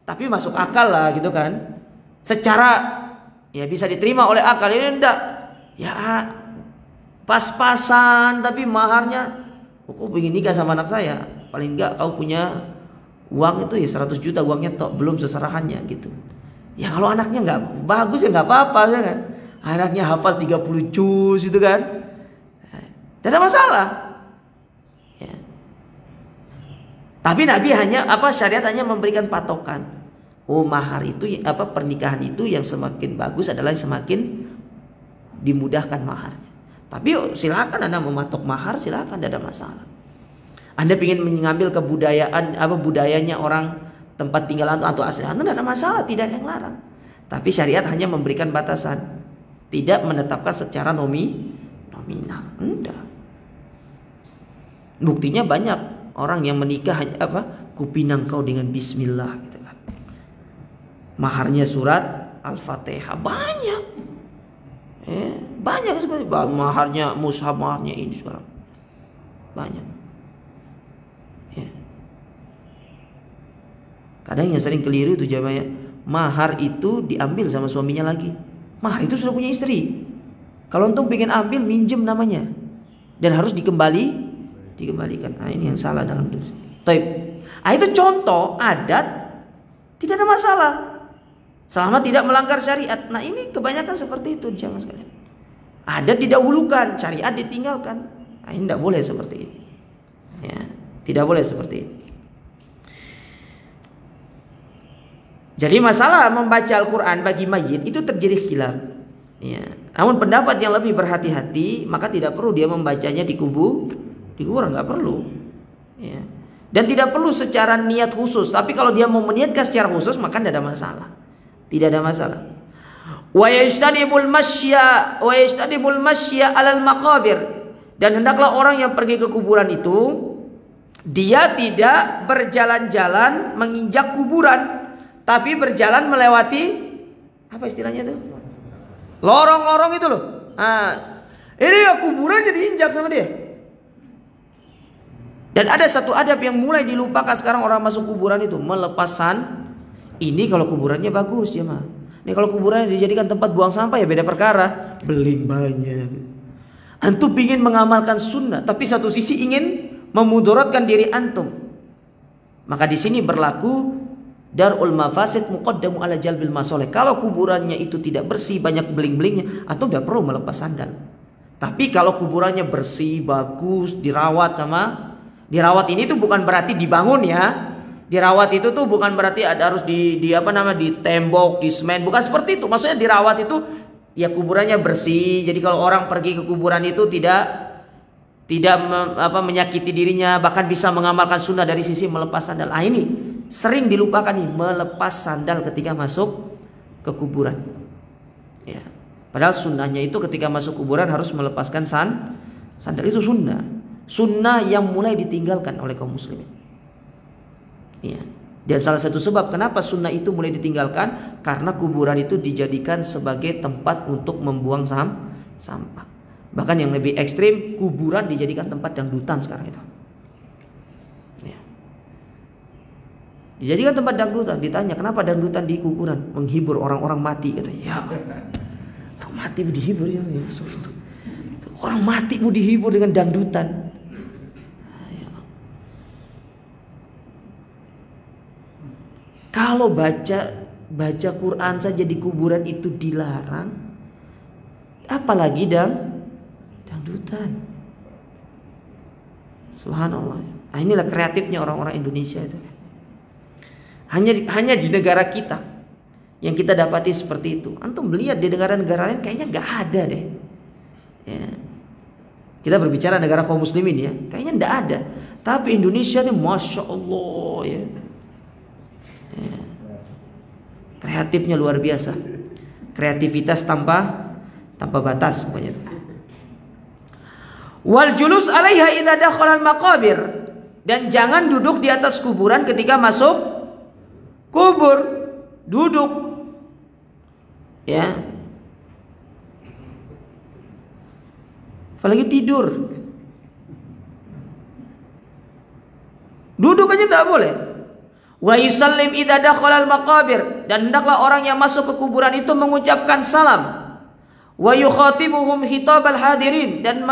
Tapi masuk akal lah gitu kan. Secara ya bisa diterima oleh akal. Ini enggak. Ya pas-pasan tapi maharnya, aku ingin nikah sama anak saya. Paling enggak kau punya uang itu ya 100 juta uangnya tok, belum seserahannya gitu. Ya kalau anaknya enggak bagus ya enggak apa-apa ya kan. Anaknya hafal 30 juz itu kan. Tidak ada masalah. Ya. Tapi Nabi syariat hanya memberikan patokan. Oh mahar itu pernikahan itu yang semakin bagus adalah yang semakin dimudahkan maharnya. Tapi silakan Anda mematok mahar, silakan, tidak ada masalah. Anda ingin mengambil kebudayaan budayanya orang tempat tinggal atau asli Anda, tidak ada masalah, tidak ada yang larang. Tapi syariat hanya memberikan batasan. Tidak menetapkan secara nominal. Enggak. Buktinya banyak orang yang menikah hanya kupinang kau dengan bismillah gitu kan. Maharnya surat Al-Fatihah banyak. Banyak seperti maharnya mushaf, maharnya ini sekarang. Banyak. Kadang yang sering keliru itu jamaah, mahar itu diambil sama suaminya lagi. Mahar itu sudah punya istri. Kalau antum pengen ambil, minjem namanya. Dan harus dikembalikan. Nah, ini yang salah dalam dosa. Taib. Nah, itu contoh adat, tidak ada masalah selama tidak melanggar syariat. Nah, ini kebanyakan seperti itu jamaah sekalian. Adat didahulukan, syariat ditinggalkan. Nah, ini tidak boleh seperti ini. Ya, tidak boleh seperti ini. Jadi masalah membaca Al-Quran bagi mayit itu terjadi khilaf. Ya. Namun pendapat yang lebih berhati-hati, maka tidak perlu dia membacanya di kuburan, nggak perlu. Ya. Dan tidak perlu secara niat khusus. Tapi kalau dia mau meniatkan secara khusus, maka tidak ada masalah. Tidak ada masalah. Wa yajtanibul masya alal maqabir. Dan hendaklah orang yang pergi ke kuburan itu, dia tidak berjalan-jalan menginjak kuburan, tapi berjalan melewati apa istilahnya itu? Lorong-lorong itu loh. Nah, ini ya kuburan jadi injak sama dia. Dan ada satu adab yang mulai dilupakan sekarang orang masuk kuburan itu, melepasan. Ini kalau kuburannya bagus ya mah. Ini kalau kuburannya dijadikan tempat buang sampah ya beda perkara. Beling banyak. Antum ingin mengamalkan sunnah, tapi satu sisi ingin memudaratkan diri antum. Maka di sini berlaku darul mafasid muqaddamu ala jalbil masoleh. Kalau kuburannya itu tidak bersih, banyak beling-belingnya, antum tidak perlu melepas sandal. Tapi kalau kuburannya bersih, bagus, dirawat ini tuh bukan berarti dibangun ya. Dirawat itu tuh bukan berarti harus ditembok, di semen, bukan seperti itu. Maksudnya dirawat itu ya kuburannya bersih. Jadi kalau orang pergi ke kuburan itu tidak menyakiti dirinya, bahkan bisa mengamalkan sunnah dari sisi melepas sandal. Ah, ini sering dilupakan nih, melepas sandal ketika masuk ke kuburan. Ya. Padahal sunnahnya itu ketika masuk kuburan harus melepaskan sandal, itu sunnah. Sunnah yang mulai ditinggalkan oleh kaum muslimin. Ya. Dan salah satu sebab kenapa sunnah itu mulai ditinggalkan, karena kuburan itu dijadikan sebagai tempat untuk membuang sampah. Bahkan yang lebih ekstrim, kuburan dijadikan tempat dangdutan sekarang itu. Ya. Dijadikan tempat dangdutan. Ditanya kenapa dangdutan di kuburan? Menghibur orang-orang mati katanya. Ya, orang mati mau dihibur ya. Orang mati mau dihibur dengan dangdutan. Kalau baca Quran saja di kuburan itu dilarang, apalagi dangdutan. Subhanallah. Nah, inilah kreatifnya orang-orang Indonesia itu. Hanya di negara kita yang kita dapati seperti itu. Antum melihat di negara-negara lain kayaknya nggak ada deh. Ya. Kita berbicara negara kaum muslimin ya, kayaknya nggak ada. Tapi Indonesia ini masya Allah ya. Kreatifnya luar biasa. Kreativitas tanpa batas pokoknya. Wal julus 'alaiha idza dakhala al-maqabir, dan jangan duduk di atas kuburan ketika masuk kubur. Duduk. Ya. Apalagi tidur. Duduk aja tidak boleh. Wa yusallim idza dakhala al-maqabir, dan hendaklah orang yang masuk ke kuburan itu mengucapkan salam. Wa yukhatibuhum khitabal hadirin, dan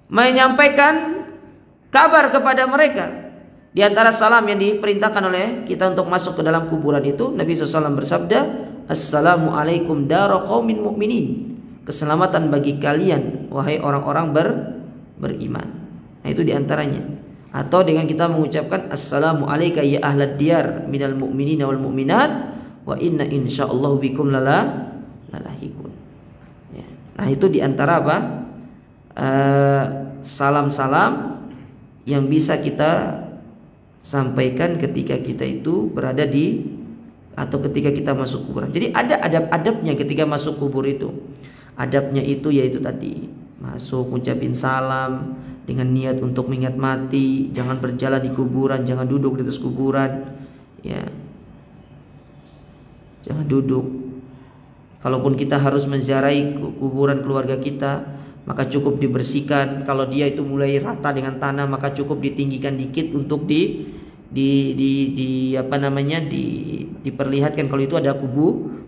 menyampaikan kabar kepada mereka. Di antara salam yang diperintahkan oleh kita untuk masuk ke dalam kuburan itu, Nabi SAW bersabda, Assalamualaikum dara qaumin mu'minin. Keselamatan bagi kalian wahai orang-orang beriman. Nah, itu diantaranya. Atau dengan kita mengucapkan Assalamu alayka ya ahlad diyar minal mu'minina wal mu'minat wa inna insyaallahu bikum lalahikun. Ya. Nah, itu diantara apa? Salam-salam yang bisa kita sampaikan ketika kita itu berada di atau ketika kita masuk kuburan. Jadi ada adab-adabnya ketika masuk kubur itu. Adabnya itu yaitu tadi masuk ngucapin salam dengan niat untuk mengingat mati, jangan berjalan di kuburan, jangan duduk di atas kuburan, ya. Jangan duduk. Kalaupun kita harus menziarahi kuburan keluarga kita, maka cukup dibersihkan. Kalau dia itu mulai rata dengan tanah, maka cukup ditinggikan dikit untuk diperlihatkan kalau itu ada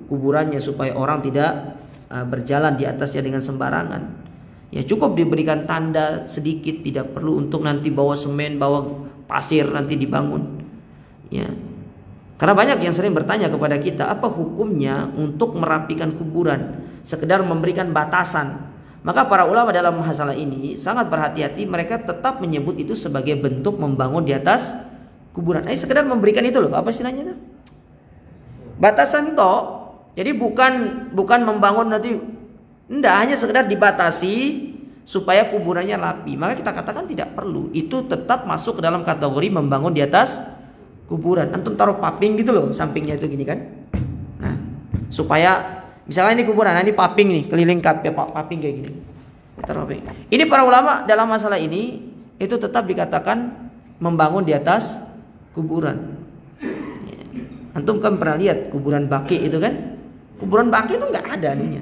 kuburannya, supaya orang tidak berjalan di atasnya dengan sembarangan. Ya, cukup diberikan tanda sedikit, tidak perlu untuk nanti bawa semen, bawa pasir nanti dibangun. Ya. Karena banyak yang sering bertanya kepada kita, apa hukumnya untuk merapikan kuburan, sekedar memberikan batasan. Maka para ulama dalam masalah ini sangat berhati-hati, mereka tetap menyebut itu sebagai bentuk membangun di atas kuburan. Sekedar memberikan itu loh, apa istilahnya itu? Batasan toh. Jadi bukan membangun nanti, enggak, hanya sekedar dibatasi supaya kuburannya rapi. Maka kita katakan tidak perlu. Itu tetap masuk ke dalam kategori membangun di atas kuburan. Antum taruh paping gitu loh, sampingnya itu gini kan. Nah, supaya misalnya ini kuburan, nah ini paping nih, keliling paping kayak gini. Taruh paping. Ini para ulama dalam masalah ini itu tetap dikatakan membangun di atas kuburan. Ya. Antum kan pernah lihat kuburan Baqi itu kan? Kuburan Baqi itu nggak ada ininya.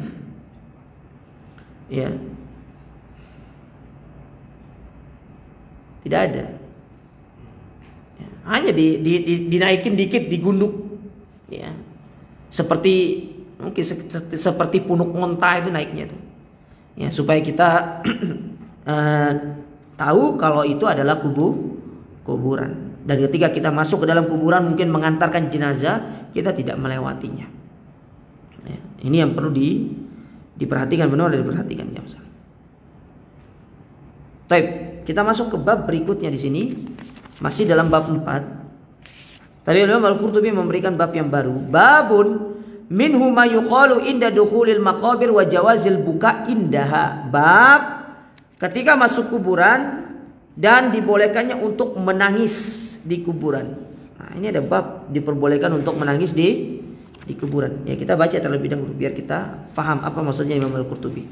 Ya. Tidak ada. Ya. Hanya dinaikin dikit, digunduk. Ya. Seperti mungkin seperti punuk onta itu naiknya itu. Ya, supaya kita tahu kalau itu adalah kuburan. Dan ketika kita masuk ke dalam kuburan mungkin mengantarkan jenazah, kita tidak melewatinya. Ya, ini yang perlu diperhatikan, benar diperhatikan ya. Baik, kita masuk ke bab berikutnya di sini, masih dalam bab 4. Tapi Imam Al-Qurtubi memberikan bab yang baru, babun minhu ma yuqalu inda dukhulil maqabir wa jawazil buka indaha. Bab ketika masuk kuburan dan dibolehkannya untuk menangis di kuburan. Nah, ini ada bab diperbolehkan untuk menangis di kuburan. Ya, kita baca terlebih dahulu biar kita paham apa maksudnya Imam Al-Qurtubi.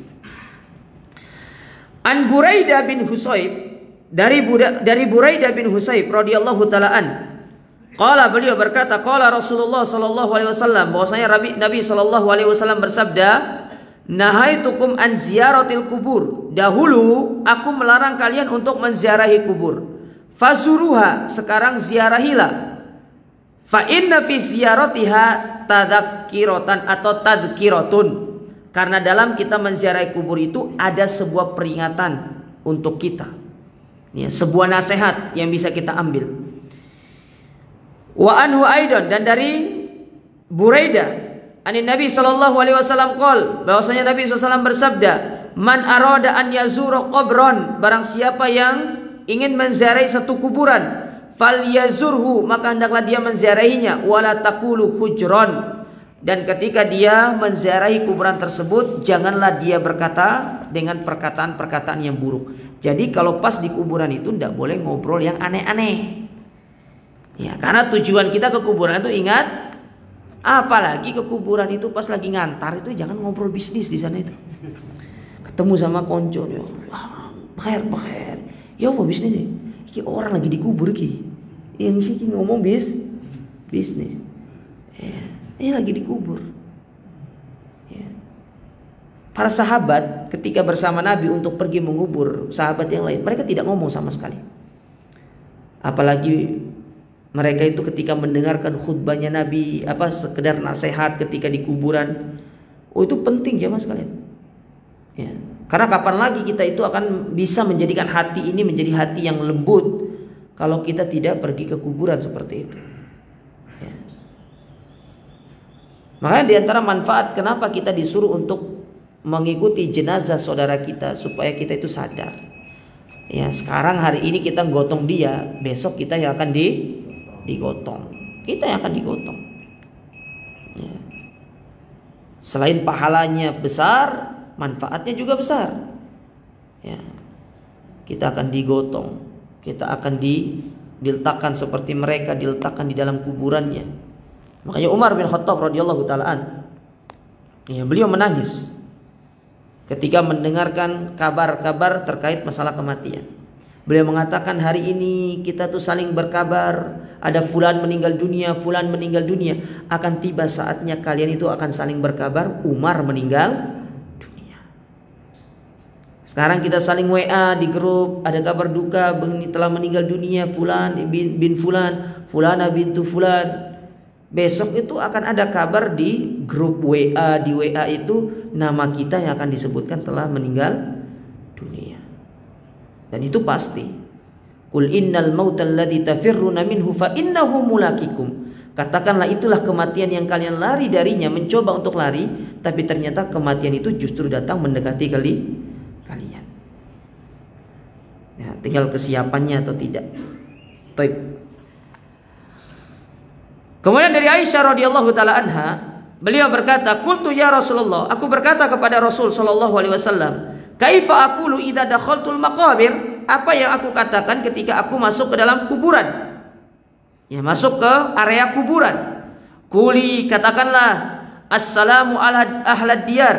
An Buraidah bin Husayb, dari Buraidah bin Husayb radhiyallahu taala an. Qala, beliau berkata, qala Rasulullah sallallahu alaihi wasallam, bahwasanya Nabi sallallahu alaihi wasallam bersabda, nahaitukum an ziyaratil kubur. Dahulu aku melarang kalian untuk menziarahi kubur. Fazuruha, sekarang ziarahilah. Fa inna fi ziyaratiha tadzakkiratan atau tadhkiratun. Karena dalam kita menziarahi kubur itu ada sebuah peringatan untuk kita. Ya, sebuah nasihat yang bisa kita ambil. Wa anhu aidan, dan dari Buraidah ani Nabi sallallahu alaihi wasallam qol, bahwasanya Nabi SAW bersabda, man arada an yazura qabran, barang siapa yang ingin menziarahi satu kuburan, falyazurhu, maka hendaklah dia menziarahinya, wala taqulu hujron, dan ketika dia menziarahi kuburan tersebut janganlah dia berkata dengan perkataan-perkataan yang buruk. Jadi kalau pas di kuburan itu tidak boleh ngobrol yang aneh-aneh. Ya, karena tujuan kita ke kuburan itu, ingat, apalagi ke kuburan itu pas lagi ngantar itu jangan ngobrol bisnis di sana itu. Ketemu sama konco, ya, bakher. Ya apa bisnis sih? Iki orang lagi dikubur ki. Yang sih ngomong bisnis. Ya, lagi dikubur. Ya. Para sahabat ketika bersama Nabi untuk pergi mengubur sahabat yang lain, mereka tidak ngomong sama sekali. Apalagi mereka itu ketika mendengarkan khutbahnya Nabi, sekedar nasihat ketika di kuburan, itu penting jemaah sekalian. Ya. Karena kapan lagi kita itu akan bisa menjadikan hati ini menjadi hati yang lembut kalau kita tidak pergi ke kuburan seperti itu. Ya. Makanya di antara manfaat kenapa kita disuruh untuk mengikuti jenazah saudara kita, supaya kita itu sadar. Ya, sekarang hari ini kita gotong dia, besok kita yang akan digotong. Kita yang akan digotong. Ya. Selain pahalanya besar, manfaatnya juga besar. Ya. Kita akan digotong. Kita akan diletakkan seperti mereka diletakkan di dalam kuburannya. Makanya Umar bin Khattab radhiyallahu taala ya, beliau menangis ketika mendengarkan kabar-kabar terkait masalah kematian. Beliau mengatakan, hari ini kita tuh saling berkabar, ada fulan meninggal dunia, fulan meninggal dunia. Akan tiba saatnya kalian itu akan saling berkabar, Umar meninggal dunia. Sekarang kita saling WA di grup, ada kabar duka, telah meninggal dunia fulan bin fulan, fulana bintu fulan. Besok itu akan ada kabar di grup WA, di WA itu nama kita yang akan disebutkan telah meninggal dunia. Dan itu pasti. Qul innal mautal ladzi tafirruna minhu fa innahu mulaqikum. Katakanlah itulah kematian yang kalian lari darinya, mencoba untuk lari, tapi ternyata kematian itu justru datang mendekati kalian. Ya, tinggal kesiapannya atau tidak. Baik. Kemudian dari Aisyah radhiyallahu taala anha, beliau berkata, "Qultu ya Rasulullah," aku berkata kepada Rasul sallallahu alaihi wasallam, "Kaifa aqulu idza dakhaltul maqabir?" Apa yang aku katakan ketika aku masuk ke dalam kuburan? Ya, masuk ke area kuburan. Quli, katakanlah, "Assalamu ala ahlad diyar."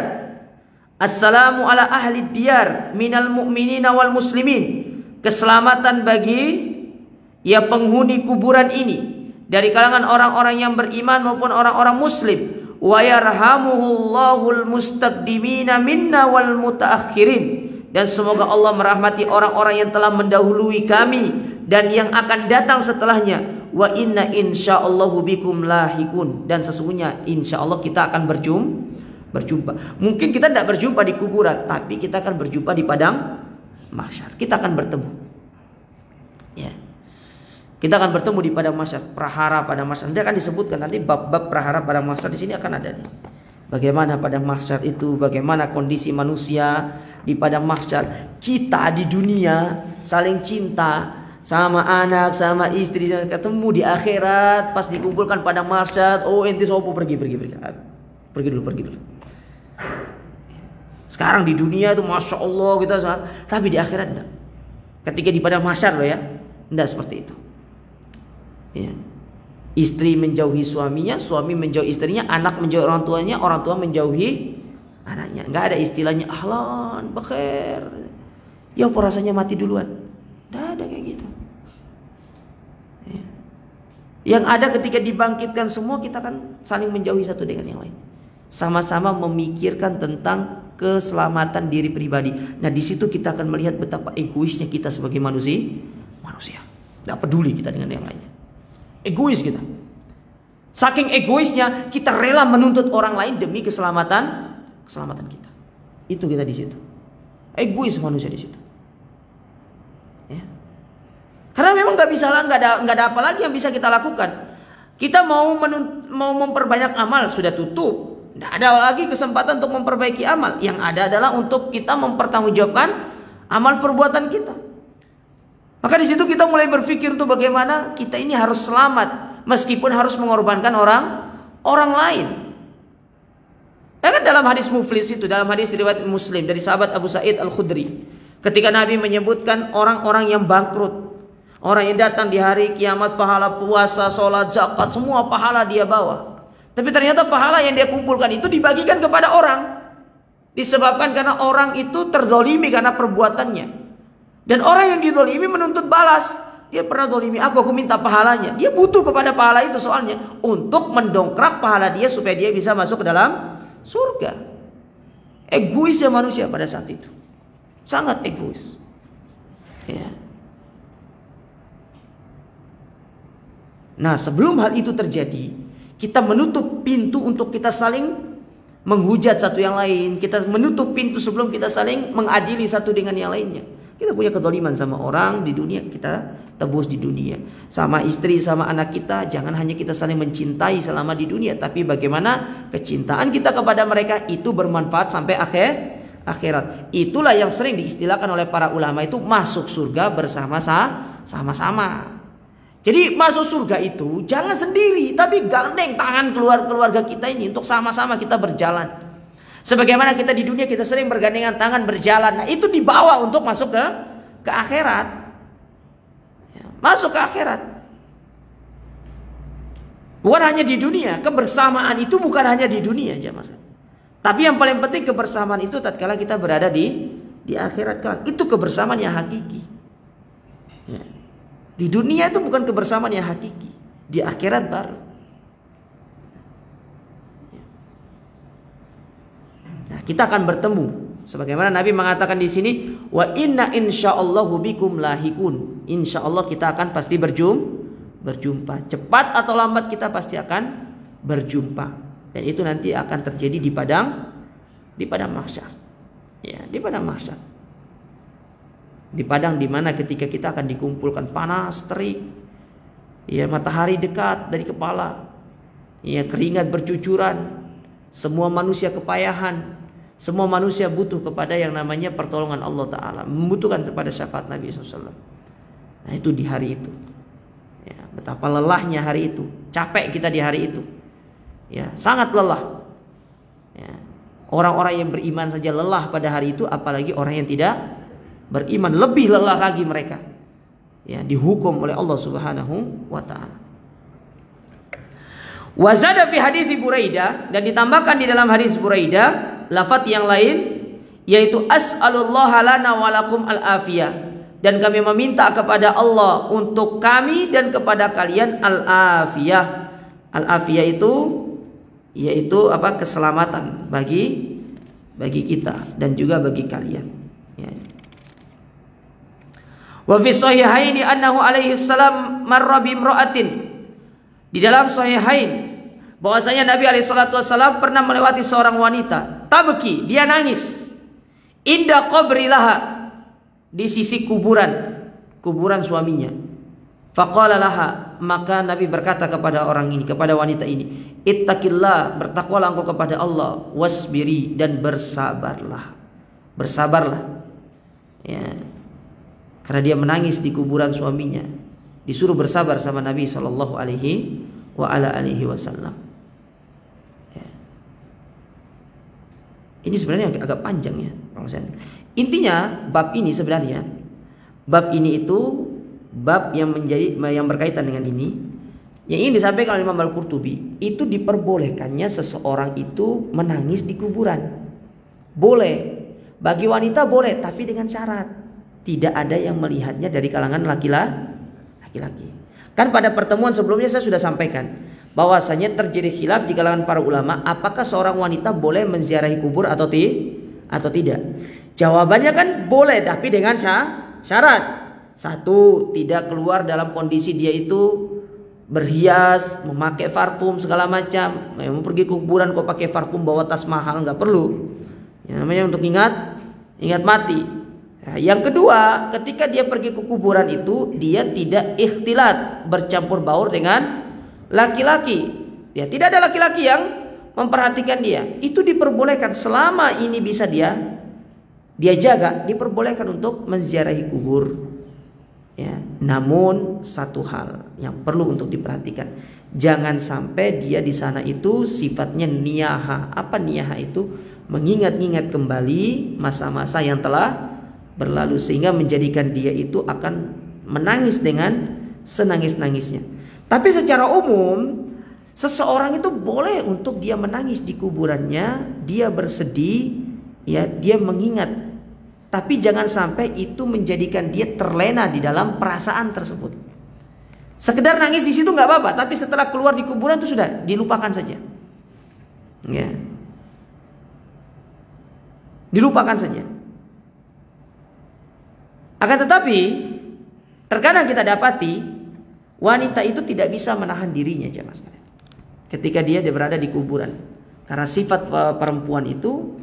Assalamu ala ahli diyar minal mu'minina wal muslimin. Keselamatan bagi ya penghuni kuburan ini dari kalangan orang-orang yang beriman maupun orang-orang muslim. Wa yarhamuhullahul mustaqdimina minna wal mutaakhirin. Dan semoga Allah merahmati orang-orang yang telah mendahului kami dan yang akan datang setelahnya. Wa inna insyaallahu bikum lahikun. Dan sesungguhnya insyaallah kita akan berjumpa. Mungkin kita tidak berjumpa di kuburan, tapi kita akan berjumpa di padang mahsyar. Kita akan bertemu. Ya. Kita akan bertemu di padang mahsyar, prahara padang mahsyar. Nanti akan disebutkan, nanti bab-bab prahara padang mahsyar di sini akan ada nih. Bagaimana padang mahsyar itu, bagaimana kondisi manusia di padang mahsyar. Kita di dunia saling cinta sama anak, sama istri, ketemu di akhirat pas dikumpulkan padang mahsyar. Oh, enti sopo pergi dulu. Sekarang di dunia itu masya Allah kita, tapi di akhirat enggak. Ketika di padang mahsyar loh ya, enggak seperti itu. Ya. Istri menjauhi suaminya, suami menjauhi istrinya, anak menjauhi orang tua menjauhi anaknya. Enggak ada istilahnya ahlan, bakhair. Ya apa rasanya mati duluan? Enggak ada kayak gitu. Ya. Yang ada ketika dibangkitkan semua, kita akan saling menjauhi satu dengan yang lain. Sama-sama memikirkan tentang keselamatan diri pribadi. Nah, di situ kita akan melihat betapa egoisnya kita sebagai manusia. Enggak peduli kita dengan yang lainnya. Egois kita. Saking egoisnya kita rela menuntut orang lain demi keselamatan kita. Itu kita di situ. Egois manusia di situ. Ya. Karena memang nggak ada apa lagi yang bisa kita lakukan. Kita mau memperbanyak amal sudah tutup. Tidak ada lagi kesempatan untuk memperbaiki amal. Yang ada adalah untuk kita mempertanggungjawabkan amal perbuatan kita. Maka di situ kita mulai berpikir tuh bagaimana kita ini harus selamat meskipun harus mengorbankan orang lain. Ya kan dalam hadis Muflis itu, dalam hadis riwayat Muslim dari sahabat Abu Sa'id Al-Khudri, ketika Nabi menyebutkan orang-orang yang bangkrut, orang yang datang di hari kiamat pahala puasa, sholat, zakat, semua pahala dia bawa. Tapi ternyata pahala yang dia kumpulkan itu dibagikan kepada orang. Disebabkan karena orang itu terzolimi karena perbuatannya. Dan orang yang dizolimi menuntut balas. Dia pernah zolimi aku minta pahalanya. Dia butuh kepada pahala itu soalnya untuk mendongkrak pahala dia supaya dia bisa masuk ke dalam surga. Egoisnya manusia pada saat itu. Sangat egois. Ya. Nah, sebelum hal itu terjadi, kita menutup pintu untuk kita saling menghujat satu yang lain. Kita menutup pintu sebelum kita saling mengadili satu dengan yang lainnya. Kita punya kezaliman sama orang di dunia, kita tebus di dunia. Sama istri, sama anak kita, jangan hanya kita saling mencintai selama di dunia, tapi bagaimana kecintaan kita kepada mereka itu bermanfaat sampai akhirat. Itulah yang sering diistilahkan oleh para ulama itu masuk surga bersama-sama. Jadi masuk surga itu jangan sendiri, tapi gandeng tangan keluarga kita ini untuk sama-sama kita berjalan. Sebagaimana kita di dunia kita sering bergandengan tangan berjalan. Nah, itu dibawa untuk masuk ke akhirat. Ya, masuk ke akhirat. Bukan hanya di dunia, kebersamaan itu bukan hanya di dunia jemaah. Tapi yang paling penting kebersamaan itu tatkala kita berada di akhirat kelak. Itu kebersamaan yang hakiki. Ya. Di dunia itu bukan kebersamaan yang hakiki, di akhirat baru. Nah, kita akan bertemu sebagaimana Nabi mengatakan di sini, wa inna insyaallahu bikum lahikun. Insyaallah kita akan pasti berjumpa. Cepat atau lambat kita pasti akan berjumpa. Dan itu nanti akan terjadi di padang mahsyar. Ya, di padang mahsyar. Di padang di mana ketika kita akan dikumpulkan panas terik. Ya, matahari dekat dari kepala. Ya, keringat bercucuran. Semua manusia kepayahan. Semua manusia butuh kepada yang namanya pertolongan Allah Ta'ala. Membutuhkan kepada syafaat Nabi SAW. Nah, itu di hari itu. Ya, betapa lelahnya hari itu. Capek kita di hari itu. Ya, sangat lelah. Ya, orang-orang yang beriman saja lelah pada hari itu, apalagi orang yang tidak beriman, lebih lelah lagi mereka. Ya, dihukum oleh Allah Subhanahu wa Ta'ala. Wazada fi hadis Buraidah, dan ditambahkan di dalam hadis Buraidah lafaz yang lain, yaitu as'alullaha lana walakum al-afiyah, dan kami meminta kepada Allah untuk kami dan kepada kalian al-afiyah. Al-afiyah itu yaitu apa? Keselamatan bagi kita dan juga bagi kalian. Ya. Wa fi sahihaini annahu alaihi salam marra bi imra'atin. Di dalam sahihain bahwasanya Nabi alaihi salatu wasallam pernah melewati seorang wanita, tabki, dia nangis, inda qabri laha, di sisi kuburan suaminya. Faqala laha, maka Nabi berkata kepada orang ini, kepada wanita ini, ittaqillah, bertakwalah engkau kepada Allah, wasbiri, dan bersabarlah. Ya. Karena dia menangis di kuburan suaminya, disuruh bersabar sama Nabi sallallahu alaihi wasallam. Ya. Ini sebenarnya agak panjang ya. Intinya bab ini itu bab yang berkaitan dengan ini. Yang ingin disampaikan oleh Imam Al-Qurtubi, itu diperbolehkannya seseorang itu menangis di kuburan. Boleh. Bagi wanita boleh, tapi dengan syarat tidak ada yang melihatnya dari kalangan laki-laki. Kan pada pertemuan sebelumnya saya sudah sampaikan bahwasanya terjadi khilaf di kalangan para ulama, apakah seorang wanita boleh menziarahi kubur atau tidak. Jawabannya kan boleh, tapi dengan syarat. Satu, tidak keluar dalam kondisi dia itu berhias, memakai parfum segala macam. Mau pergi ke kuburan kok pakai parfum, bawa tas mahal, nggak perlu. Yang namanya untuk ingat mati. Nah, yang kedua, ketika dia pergi ke kuburan itu, dia tidak ikhtilat, bercampur baur dengan laki-laki. Ya, tidak ada laki-laki yang memperhatikan dia. Itu diperbolehkan selama ini bisa dia jaga, diperbolehkan untuk menziarahi kubur. Ya, namun satu hal yang perlu untuk diperhatikan, jangan sampai dia di sana itu sifatnya niyaha. Apa niyaha itu? Mengingat-ingat kembali masa-masa yang telah berlalu, sehingga menjadikan dia itu akan menangis dengan senangis-nangisnya. Tapi secara umum seseorang itu boleh untuk dia menangis di kuburannya, dia bersedih, ya, dia mengingat. Tapi jangan sampai itu menjadikan dia terlena di dalam perasaan tersebut. Sekedar nangis di situ nggak apa-apa, tapi setelah keluar di kuburan itu sudah dilupakan saja. Ya. Dilupakan saja. Akan tetapi terkadang kita dapati wanita itu tidak bisa menahan dirinya, jemaah sekalian, ketika dia berada di kuburan. Karena sifat perempuan itu,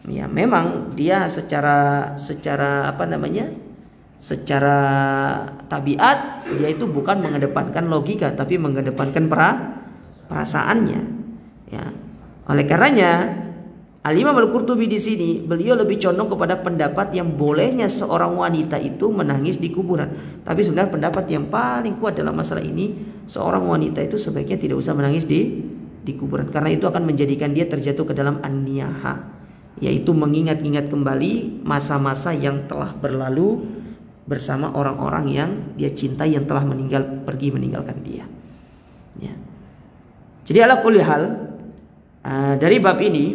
ya memang dia secara secara tabiat dia itu bukan mengedepankan logika, tapi mengedepankan perasaannya. Ya. Oleh karenanya Al-Imam Al-Qurtubi di sini beliau lebih condong kepada pendapat yang bolehnya seorang wanita itu menangis di kuburan. Tapi sebenarnya pendapat yang paling kuat dalam masalah ini, seorang wanita itu sebaiknya tidak usah menangis di kuburan, karena itu akan menjadikan dia terjatuh ke dalam an-niyaha, yaitu mengingat-ingat kembali masa-masa yang telah berlalu bersama orang-orang yang dia cintai yang telah pergi meninggalkan dia. Ya. Jadi ala kulli hal, dari bab ini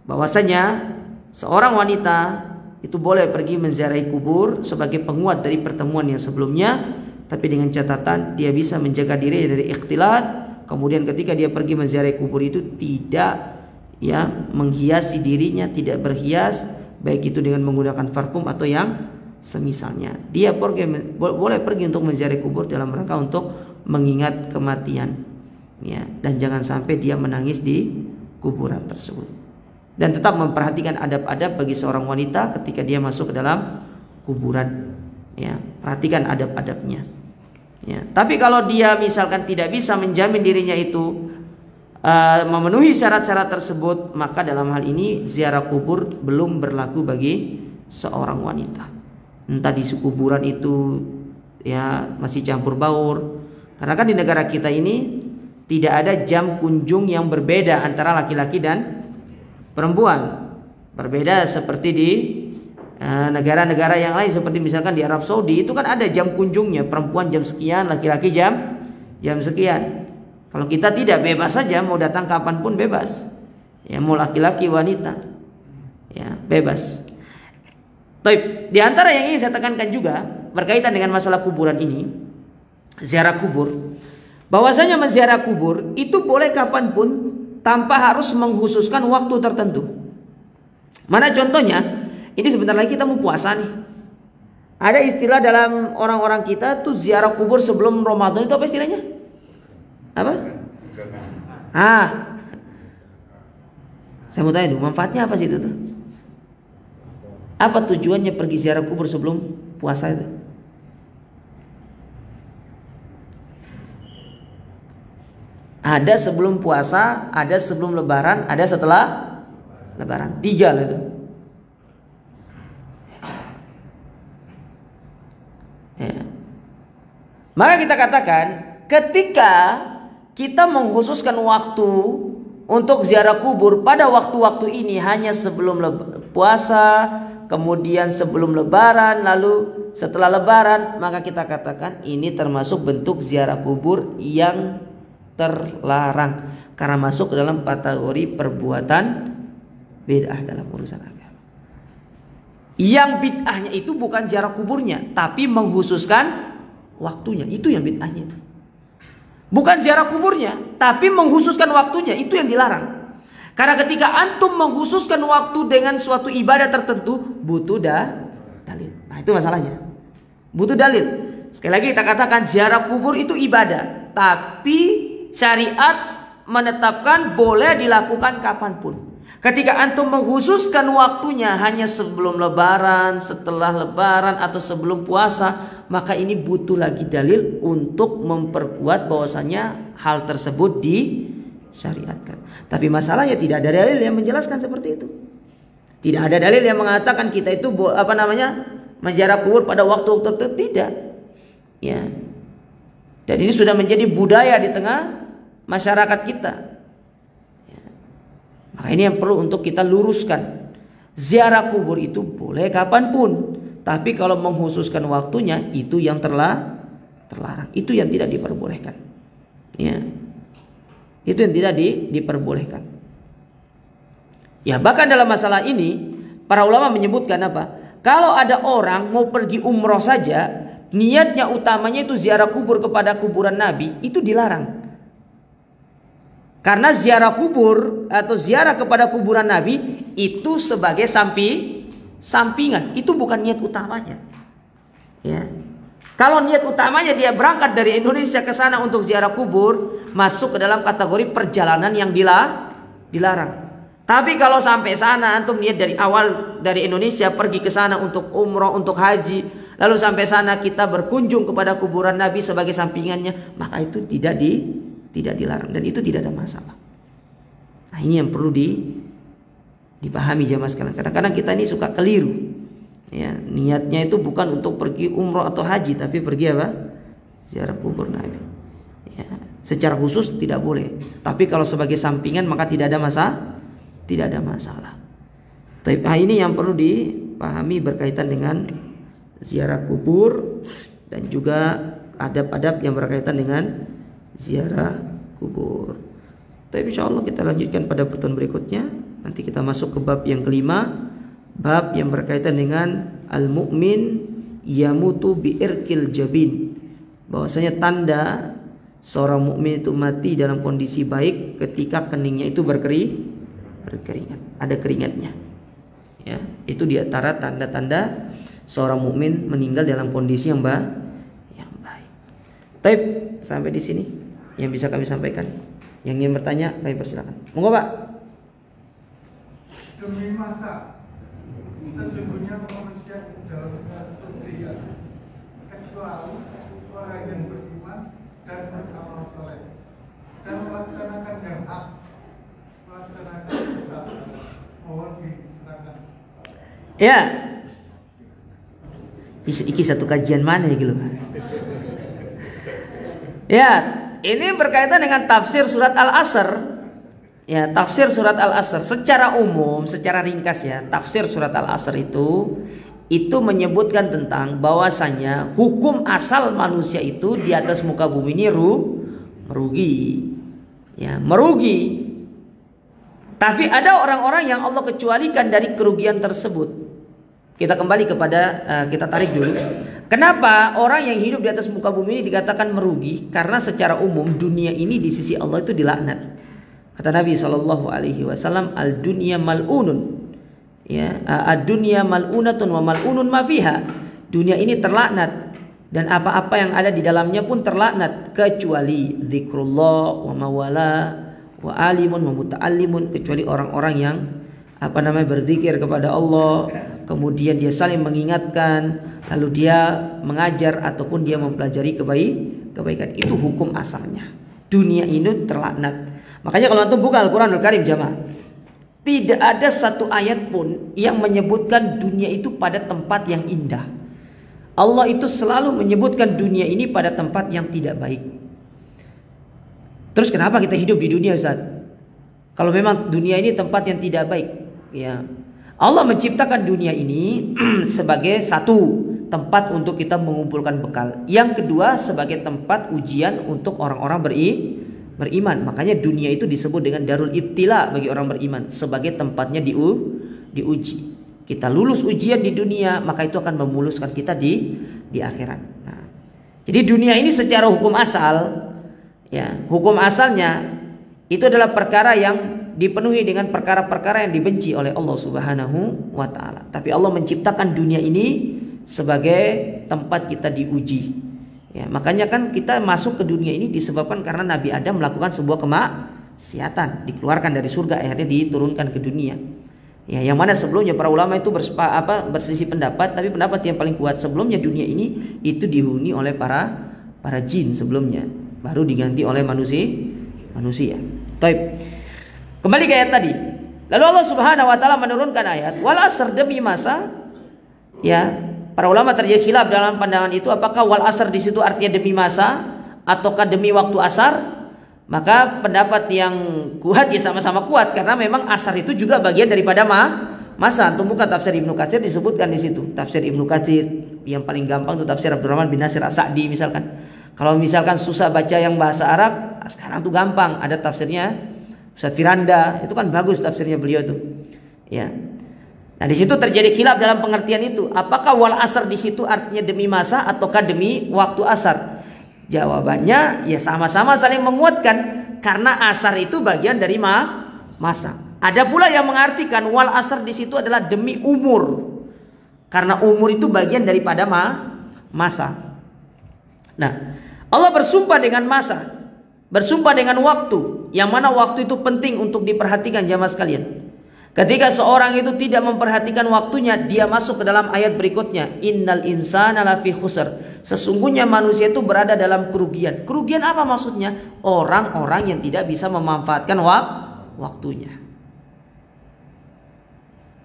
bahwasanya seorang wanita itu boleh pergi menziarahi kubur sebagai penguat dari pertemuan yang sebelumnya, tapi dengan catatan dia bisa menjaga diri dari ikhtilat. Kemudian ketika dia pergi menziarahi kubur itu tidak menghiasi dirinya, tidak berhias, baik itu dengan menggunakan parfum atau yang semisalnya. Dia boleh pergi untuk menziarahi kubur dalam rangka untuk mengingat kematian, dan jangan sampai dia menangis di kuburan tersebut. Dan tetap memperhatikan adab-adab bagi seorang wanita ketika dia masuk ke dalam kuburan. Perhatikan adab-adabnya. Tapi kalau dia misalkan tidak bisa menjamin dirinya itu memenuhi syarat-syarat tersebut, maka dalam hal ini ziarah kubur belum berlaku bagi seorang wanita. Entah di kuburan itu masih campur baur, karena kan di negara kita ini tidak ada jam kunjung yang berbeda antara laki-laki dan perempuan. Berbeda seperti di negara-negara yang lain, seperti misalkan di Arab Saudi itu kan ada jam kunjungnya, perempuan jam sekian, laki-laki jam sekian. Kalau kita tidak, bebas saja, mau datang kapanpun bebas. Mau laki-laki wanita, bebas. Tapi di antara yang ingin saya tekankan juga berkaitan dengan masalah kuburan ini, ziarah kubur, bahwasanya menziarah kubur itu boleh kapanpun tanpa harus mengkhususkan waktu tertentu. Mana contohnya? Ini sebentar lagi kita mau puasa nih. Ada istilah dalam orang-orang kita tuh ziarah kubur sebelum Ramadan, itu apa istilahnya? Apa? Saya mau tanya dulu, manfaatnya apa sih itu tuh? Apa tujuannya pergi ziarah kubur sebelum puasa itu? Ada sebelum puasa, ada sebelum lebaran, ada setelah lebaran. 3 lah itu. Maka kita katakan, ketika kita mengkhususkan waktu untuk ziarah kubur pada waktu-waktu ini hanya sebelum puasa, kemudian sebelum lebaran, lalu setelah lebaran, maka kita katakan ini termasuk bentuk ziarah kubur yang terlarang karena masuk ke dalam kategori perbuatan bid'ah dalam urusan agama. Yang bid'ahnya itu bukan ziarah kuburnya, tapi menghususkan waktunya. Itu yang bid'ahnya itu. Bukan ziarah kuburnya, tapi menghususkan waktunya, itu yang dilarang. Karena ketika antum menghususkan waktu dengan suatu ibadah tertentu, butuh dalil. Nah, itu masalahnya. Butuh dalil. Sekali lagi kita katakan ziarah kubur itu ibadah, tapi syariat menetapkan boleh dilakukan kapanpun. Ketika antum mengkhususkan waktunya hanya sebelum lebaran, setelah lebaran, atau sebelum puasa, maka ini butuh lagi dalil untuk memperkuat bahwasanya hal tersebut disyariatkan. Tapi masalahnya tidak ada dalil yang menjelaskan seperti itu. Tidak ada dalil yang mengatakan kita itu menziarah kubur pada waktu tertentu, tidak. Dan ini sudah menjadi budaya di tengah masyarakat kita. Maka ini yang perlu untuk kita luruskan. Ziarah kubur itu boleh kapanpun, tapi kalau mengkhususkan waktunya itu yang terlarang, itu yang tidak diperbolehkan. Itu yang tidak diperbolehkan. Bahkan dalam masalah ini para ulama menyebutkan apa? Kalau ada orang mau pergi umroh saja, niatnya utamanya itu ziarah kubur kepada kuburan Nabi, itu dilarang. Karena ziarah kubur atau ziarah kepada kuburan Nabi itu sebagai sampingan, itu bukan niat utamanya. Kalau niat utamanya dia berangkat dari Indonesia ke sana untuk ziarah kubur, masuk ke dalam kategori perjalanan yang dilarang. Tapi kalau sampai sana antum niat dari awal dari Indonesia pergi ke sana untuk umroh, untuk haji, lalu sampai sana kita berkunjung kepada kuburan Nabi sebagai sampingannya, maka itu tidak dilarang dan itu tidak ada masalah. Nah, ini yang perlu dipahami jamaah sekalian. Kadang-kadang kita ini suka keliru. Niatnya itu bukan untuk pergi umroh atau haji, tapi pergi apa? Ziarah kubur Nabi. Secara khusus tidak boleh. Tapi kalau sebagai sampingan maka tidak ada masalah. Tapi ini yang perlu dipahami berkaitan dengan ziarah kubur dan juga adab-adab yang berkaitan dengan ziarah kubur. Tapi insya Allah kita lanjutkan pada pertemuan berikutnya. Nanti kita masuk ke bab yang kelima, bab yang berkaitan dengan al-mu'min yamutu bi'irkil jabin. Bahwasanya tanda seorang mukmin itu mati dalam kondisi baik ketika keningnya itu berkeringat, ada keringatnya. Ya, itu di antara tanda-tanda seorang mukmin meninggal dalam kondisi yang baik. Baik, sampai di sini yang bisa kami sampaikan. Yang ingin bertanya, kami persilakan. Monggo, Pak. Demi masa, sesungguhnya manusia dalam kesedihan, kecuali orang yang beriman dan beramal soleh dan melaksanakan yang hak, melaksanakan usaha. Mohon diterangkan. Ya, iki satu kajian mana ya gitu? Ya, ini berkaitan dengan tafsir surat Al-Asr. Ya, tafsir surat Al-Asr secara umum, secara ringkas ya, tafsir surat Al-Asr itu menyebutkan tentang bahwasanya hukum asal manusia itu di atas muka bumi ini merugi. Ya, merugi. Tapi ada orang-orang yang Allah kecualikan dari kerugian tersebut. Kita kembali kepada kita tarik dulu. Kenapa orang yang hidup di atas muka bumi ini dikatakan merugi? Karena secara umum dunia ini di sisi Allah itu dilaknat. Kata Nabi SAW, al dunya mal'unun. Ya, ad-dunya mal'unatun wa mal'unun ma fiha. Dunia ini terlaknat dan apa-apa yang ada di dalamnya pun terlaknat kecuali zikrullah wa mawala wa alimun wa muta'allimun, kecuali orang-orang yang berzikir kepada Allah, kemudian dia saling mengingatkan, lalu dia mengajar ataupun dia mempelajari kebaikan. Itu hukum asalnya. Dunia ini terlaknat. Makanya kalau antum buka Al-Quranul Karim jamaah, tidak ada satu ayat pun yang menyebutkan dunia itu pada tempat yang indah. Allah itu selalu menyebutkan dunia ini pada tempat yang tidak baik. Terus kenapa kita hidup di dunia, Ustaz? Kalau memang dunia ini tempat yang tidak baik, ya. Allah menciptakan dunia ini sebagai satu tempat untuk kita mengumpulkan bekal. Yang kedua sebagai tempat ujian untuk orang-orang beriman. Makanya dunia itu disebut dengan darul ibtila bagi orang beriman, sebagai tempatnya diuji. Kita lulus ujian di dunia, maka itu akan memuluskan kita di akhirat. Nah, jadi dunia ini secara hukum asal, ya, hukum asalnya itu adalah perkara yang dipenuhi dengan perkara-perkara yang dibenci oleh Allah Subhanahu wa taala. Tapi Allah menciptakan dunia ini sebagai tempat kita diuji. Ya, makanya kan kita masuk ke dunia ini disebabkan karena Nabi Adam melakukan sebuah kemaksiatan, dikeluarkan dari surga, akhirnya diturunkan ke dunia. Ya, yang mana sebelumnya para ulama itu berselisih pendapat, tapi pendapat yang paling kuat sebelumnya dunia ini itu dihuni oleh para jin sebelumnya, baru diganti oleh manusia. Taib. Kembali ke ayat tadi. Lalu Allah Subhanahu wa taala menurunkan ayat wal asr, demi masa. Ya, para ulama terjadi khilaf dalam pandangan itu, apakah wal asr di situ artinya demi masa ataukah demi waktu asar? Maka pendapat yang kuat ya sama-sama kuat, karena memang asar itu juga bagian daripada masa. Antum buka tafsir Ibnu Katsir disebutkan di situ. Tafsir Ibnu Katsir yang paling gampang itu tafsir Abdurrahman bin Nasir As-Sa'di misalkan. Kalau misalkan susah baca yang bahasa Arab, sekarang tuh gampang, ada tafsirnya Ustaz Firanda, itu kan bagus tafsirnya beliau itu. Ya. Nah, di situ terjadi khilaf dalam pengertian itu. Apakah wal asar di situ artinya demi masa ataukah demi waktu asar? Jawabannya ya sama-sama saling menguatkan, karena asar itu bagian dari masa. Ada pula yang mengartikan wal asar di situ adalah demi umur, karena umur itu bagian daripada masa. Nah, Allah bersumpah dengan masa, bersumpah dengan waktu, yang mana waktu itu penting untuk diperhatikan jamaah sekalian. Ketika seorang itu tidak memperhatikan waktunya, dia masuk ke dalam ayat berikutnya, innal insana lafi khusr. Sesungguhnya manusia itu berada dalam kerugian. Kerugian apa maksudnya? Orang-orang yang tidak bisa memanfaatkan waktunya.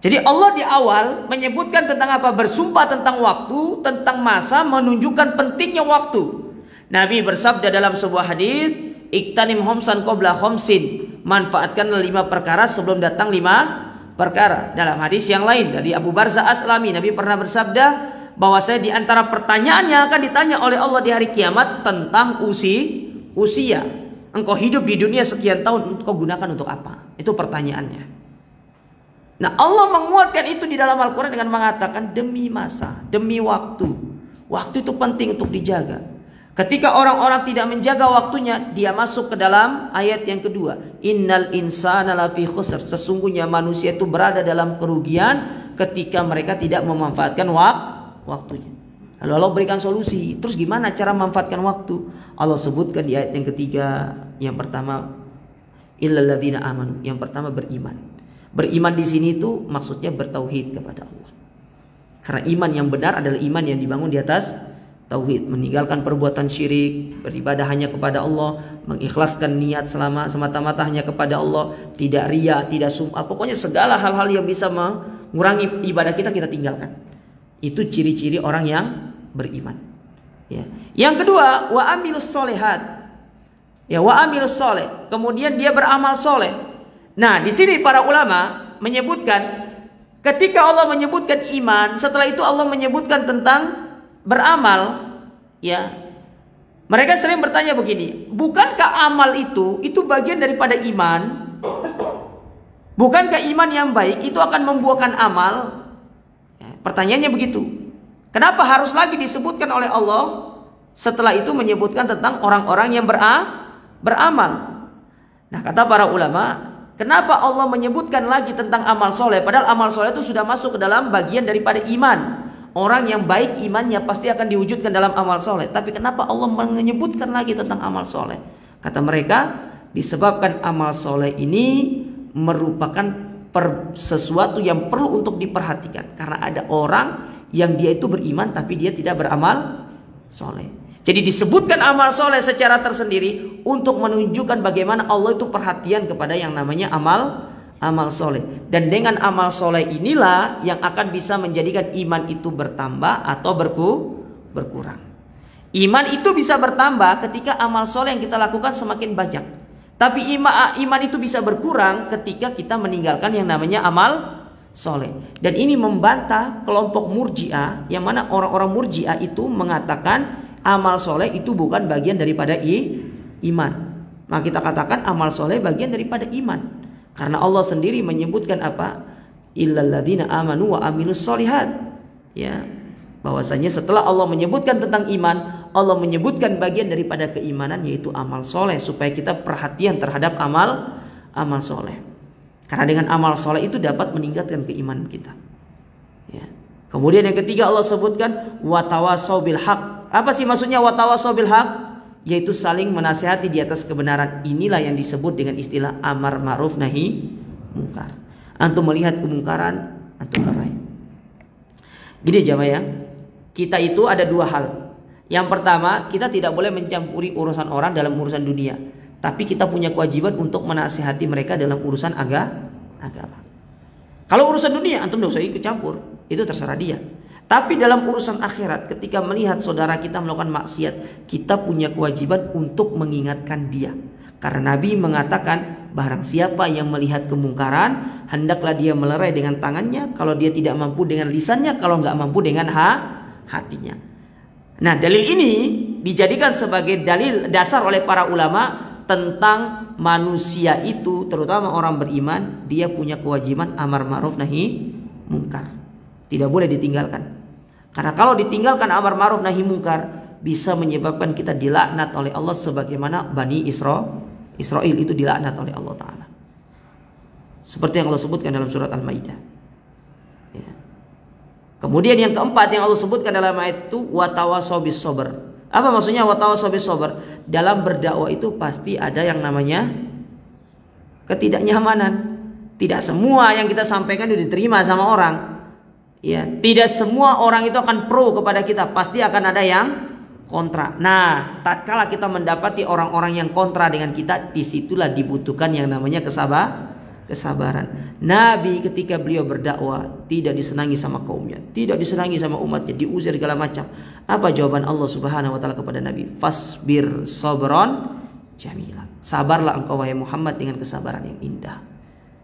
Jadi Allah di awal menyebutkan tentang apa? Bersumpah tentang waktu, tentang masa, menunjukkan pentingnya waktu. Nabi bersabda dalam sebuah hadis, iktanim homsan qabla khomsin. Manfaatkan 5 perkara sebelum datang 5 perkara. Dalam hadis yang lain dari Abu Barzah Aslami, Nabi pernah bersabda bahwasanya di antara pertanyaan yang akan ditanya oleh Allah di hari kiamat tentang usia. engkau hidup di dunia sekian tahun, engkau gunakan untuk apa? Itu pertanyaannya. Nah, Allah menguatkan itu di dalam Al-Quran dengan mengatakan demi masa, demi waktu. Waktu itu penting untuk dijaga. Ketika orang-orang tidak menjaga waktunya, dia masuk ke dalam ayat yang kedua. Innal insana lafi khusr. Sesungguhnya manusia itu berada dalam kerugian ketika mereka tidak memanfaatkan waktunya. Lalu Allah berikan solusi. Terus gimana cara memanfaatkan waktu? Allah sebutkan di ayat yang ketiga. Yang pertama, illal ladzina amanu. Yang pertama beriman. Beriman di sini itu maksudnya bertauhid kepada Allah. Karena iman yang benar adalah iman yang dibangun di atas tauhid, meninggalkan perbuatan syirik, beribadah hanya kepada Allah, mengikhlaskan niat semata-mata hanya kepada Allah, tidak riya, tidak sum'ah, pokoknya segala hal-hal yang bisa mengurangi ibadah kita tinggalkan. Itu ciri-ciri orang yang beriman. Ya. Yang kedua, wa amilus solehat. Ya, wa amilus soleh. Kemudian dia beramal soleh. Nah, di sini para ulama menyebutkan ketika Allah menyebutkan iman, setelah itu Allah menyebutkan tentang beramal, ya. Mereka sering bertanya begini, bukankah amal itu bagian daripada iman? Bukankah iman yang baik itu akan membuahkan amal? Ya, pertanyaannya begitu. Kenapa harus lagi disebutkan oleh Allah setelah itu menyebutkan tentang orang-orang yang beramal? Nah, kata para ulama, kenapa Allah menyebutkan lagi tentang amal soleh? Padahal amal soleh itu sudah masuk ke dalam bagian daripada iman. Orang yang baik imannya pasti akan diwujudkan dalam amal soleh. Tapi kenapa Allah menyebutkan lagi tentang amal soleh? Kata mereka, disebabkan amal soleh ini merupakan sesuatu yang perlu untuk diperhatikan. Karena ada orang yang dia itu beriman tapi dia tidak beramal soleh. Jadi disebutkan amal soleh secara tersendiri untuk menunjukkan bagaimana Allah itu perhatian kepada yang namanya amal soleh. Dan dengan amal soleh inilah yang akan bisa menjadikan iman itu bertambah atau berkurang. Iman itu bisa bertambah ketika amal soleh yang kita lakukan semakin banyak. Tapi iman itu bisa berkurang ketika kita meninggalkan yang namanya amal soleh. Dan ini membantah kelompok murji'ah, yang mana orang-orang murji'ah itu mengatakan amal soleh itu bukan bagian daripada iman. Maka kita katakan amal soleh bagian daripada iman. Karena Allah sendiri menyebutkan apa? Illal ladzina amanu wa amilus solihat. Ya, bahwasanya setelah Allah menyebutkan tentang iman, Allah menyebutkan bagian daripada keimanan yaitu amal soleh, supaya kita perhatian terhadap amal soleh. Karena dengan amal soleh itu dapat meningkatkan keimanan kita. Ya. Kemudian yang ketiga Allah sebutkan watawasau bil haq. Apa sih maksudnya watawasau bil haq? Yaitu saling menasihati di atas kebenaran. Inilah yang disebut dengan istilah amar ma'ruf nahi mungkar. Antum melihat kemungkaran, antum larai. Gini jamaah ya, kita itu ada dua hal. Yang pertama, kita tidak boleh mencampuri urusan orang dalam urusan dunia, tapi kita punya kewajiban untuk menasihati mereka dalam urusan agama. Kalau urusan dunia antum tidak usah ikut campur, itu terserah dia. Tapi dalam urusan akhirat, ketika melihat saudara kita melakukan maksiat, kita punya kewajiban untuk mengingatkan dia. Karena Nabi mengatakan, barang siapa yang melihat kemungkaran, hendaklah dia melerai dengan tangannya. Kalau dia tidak mampu dengan lisannya, kalau nggak mampu dengan hatinya. Nah, dalil ini dijadikan sebagai dalil dasar oleh para ulama tentang manusia itu, terutama orang beriman, dia punya kewajiban amar ma'ruf nahi mungkar. Tidak boleh ditinggalkan. Karena kalau ditinggalkan amar ma'ruf nahi mungkar, bisa menyebabkan kita dilaknat oleh Allah sebagaimana Bani Israel itu dilaknat oleh Allah Ta'ala. Seperti yang Allah sebutkan dalam surat Al-Maidah. Ya. Kemudian yang keempat yang Allah sebutkan dalam ayat itu watawasau bis sabr. Apa maksudnya watawasau bis sabr? Dalam berdakwah itu pasti ada yang namanya ketidaknyamanan. Tidak semua yang kita sampaikan itu diterima sama orang. Ya, tidak semua orang itu akan pro kepada kita, pasti akan ada yang kontra. Nah, tatkala kita mendapati orang-orang yang kontra dengan kita, disitulah dibutuhkan yang namanya kesabaran. Nabi ketika beliau berdakwah tidak disenangi sama kaumnya, tidak disenangi sama umatnya, diusir segala macam. Apa jawaban Allah Subhanahu wa taala kepada Nabi? Fasbir sabron jamila. Sabarlah engkau wahai Muhammad dengan kesabaran yang indah.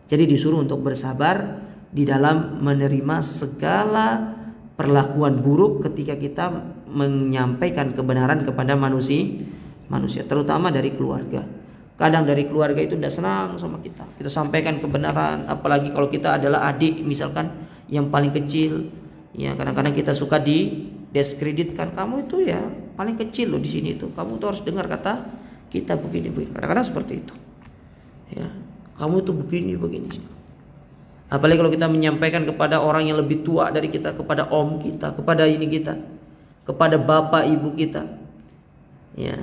Jadi disuruh untuk bersabar di dalam menerima segala perlakuan buruk ketika kita menyampaikan kebenaran kepada manusia, terutama dari keluarga. Kadang dari keluarga itu tidak senang sama kita. Kita sampaikan kebenaran, apalagi kalau kita adalah adik misalkan yang paling kecil. Ya, kadang-kadang kita suka didiskreditkan, kamu itu ya paling kecil loh di sini itu. Kamu tuh harus dengar kata kita begini. Kadang-kadang seperti itu. Ya, kamu tuh begini. Apalagi kalau kita menyampaikan kepada orang yang lebih tua dari kita, kepada om kita, kepada ini kita, kepada bapak ibu kita. Ya.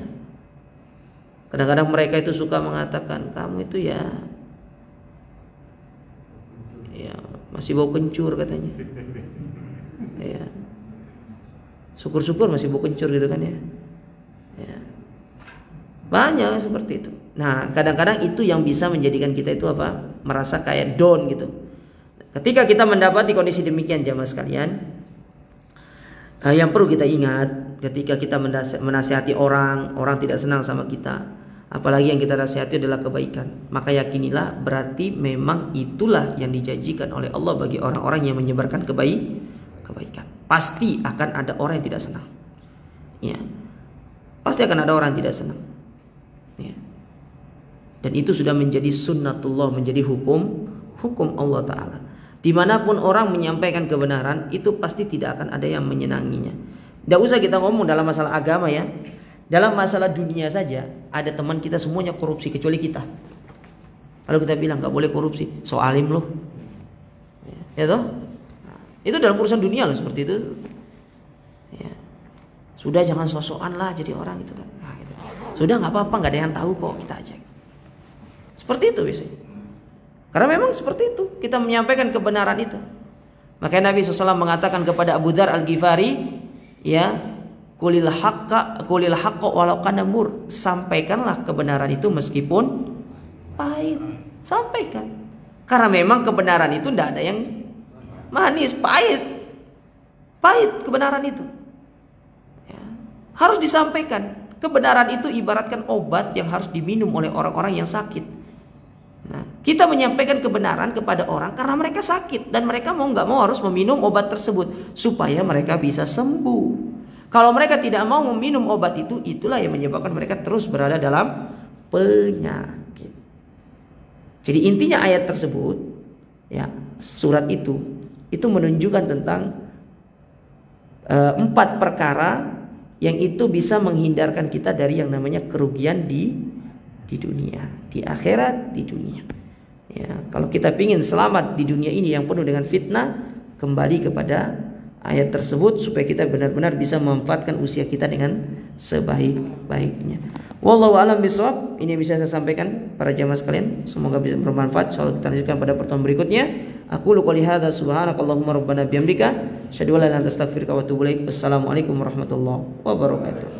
Kadang-kadang mereka itu suka mengatakan, kamu itu ya masih bau kencur katanya. Ya. Syukur-syukur masih bau kencur gitu kan ya. Ya. Banyak seperti itu. Nah, kadang-kadang itu yang bisa menjadikan kita itu apa? Merasa kayak down gitu. Ketika kita mendapati kondisi demikian jamaah sekalian, yang perlu kita ingat ketika kita menasihati orang tidak senang sama kita, apalagi yang kita nasihati adalah kebaikan, maka yakinilah berarti memang itulah yang dijanjikan oleh Allah bagi orang-orang yang menyebarkan kebaikan. Pasti akan ada orang yang tidak senang. Ya. Pasti akan ada orang yang tidak senang. Ya. Dan itu sudah menjadi sunnatullah, menjadi hukum Allah Ta'ala. Dimanapun orang menyampaikan kebenaran, itu pasti tidak akan ada yang menyenanginya. Tidak usah kita ngomong dalam masalah agama ya. Dalam masalah dunia saja, ada teman kita semuanya korupsi kecuali kita. Kalau kita bilang gak boleh korupsi, so alim loh. Ya toh? Itu dalam urusan dunia loh seperti itu. Ya. Sudah jangan sosokan lah jadi orang gitu kan. Nah, gitu. Sudah gak apa-apa, gak ada yang tahu kok, kita aja. Seperti itu biasanya. Karena memang seperti itu, kita menyampaikan kebenaran itu. Makanya Nabi SAW mengatakan kepada Abu Dzar Al-Ghifari, ya, qulil haqqa walau kana mur, sampaikanlah kebenaran itu meskipun pahit. Sampaikan. Karena memang kebenaran itu tidak ada yang manis, pahit. Pahit kebenaran itu. Ya. Harus disampaikan. Kebenaran itu ibaratkan obat yang harus diminum oleh orang-orang yang sakit. Nah, kita menyampaikan kebenaran kepada orang karena mereka sakit dan mereka mau nggak mau harus meminum obat tersebut supaya mereka bisa sembuh. Kalau mereka tidak mau meminum obat itu, itulah yang menyebabkan mereka terus berada dalam penyakit. Jadi intinya ayat tersebut, ya, surat itu menunjukkan tentang 4 perkara yang itu bisa menghindarkan kita dari yang namanya kerugian di dunia, di akhirat, di dunia. Ya, kalau kita ingin selamat di dunia ini yang penuh dengan fitnah, kembali kepada ayat tersebut supaya kita benar-benar bisa memanfaatkan usia kita dengan sebaik-baiknya. Wallahu a'lam bishawab. Ini yang bisa saya sampaikan para jamaah sekalian. Semoga bisa bermanfaat. Insyaallah kita lanjutkan pada pertemuan berikutnya. Aku qouli hadza subhanakallahumma rabbana bihamdika asyhadu an la ilaha illa anta astaghfiruka wa atubu ilaik. Wassalamualaikum warahmatullahi wabarakatuh.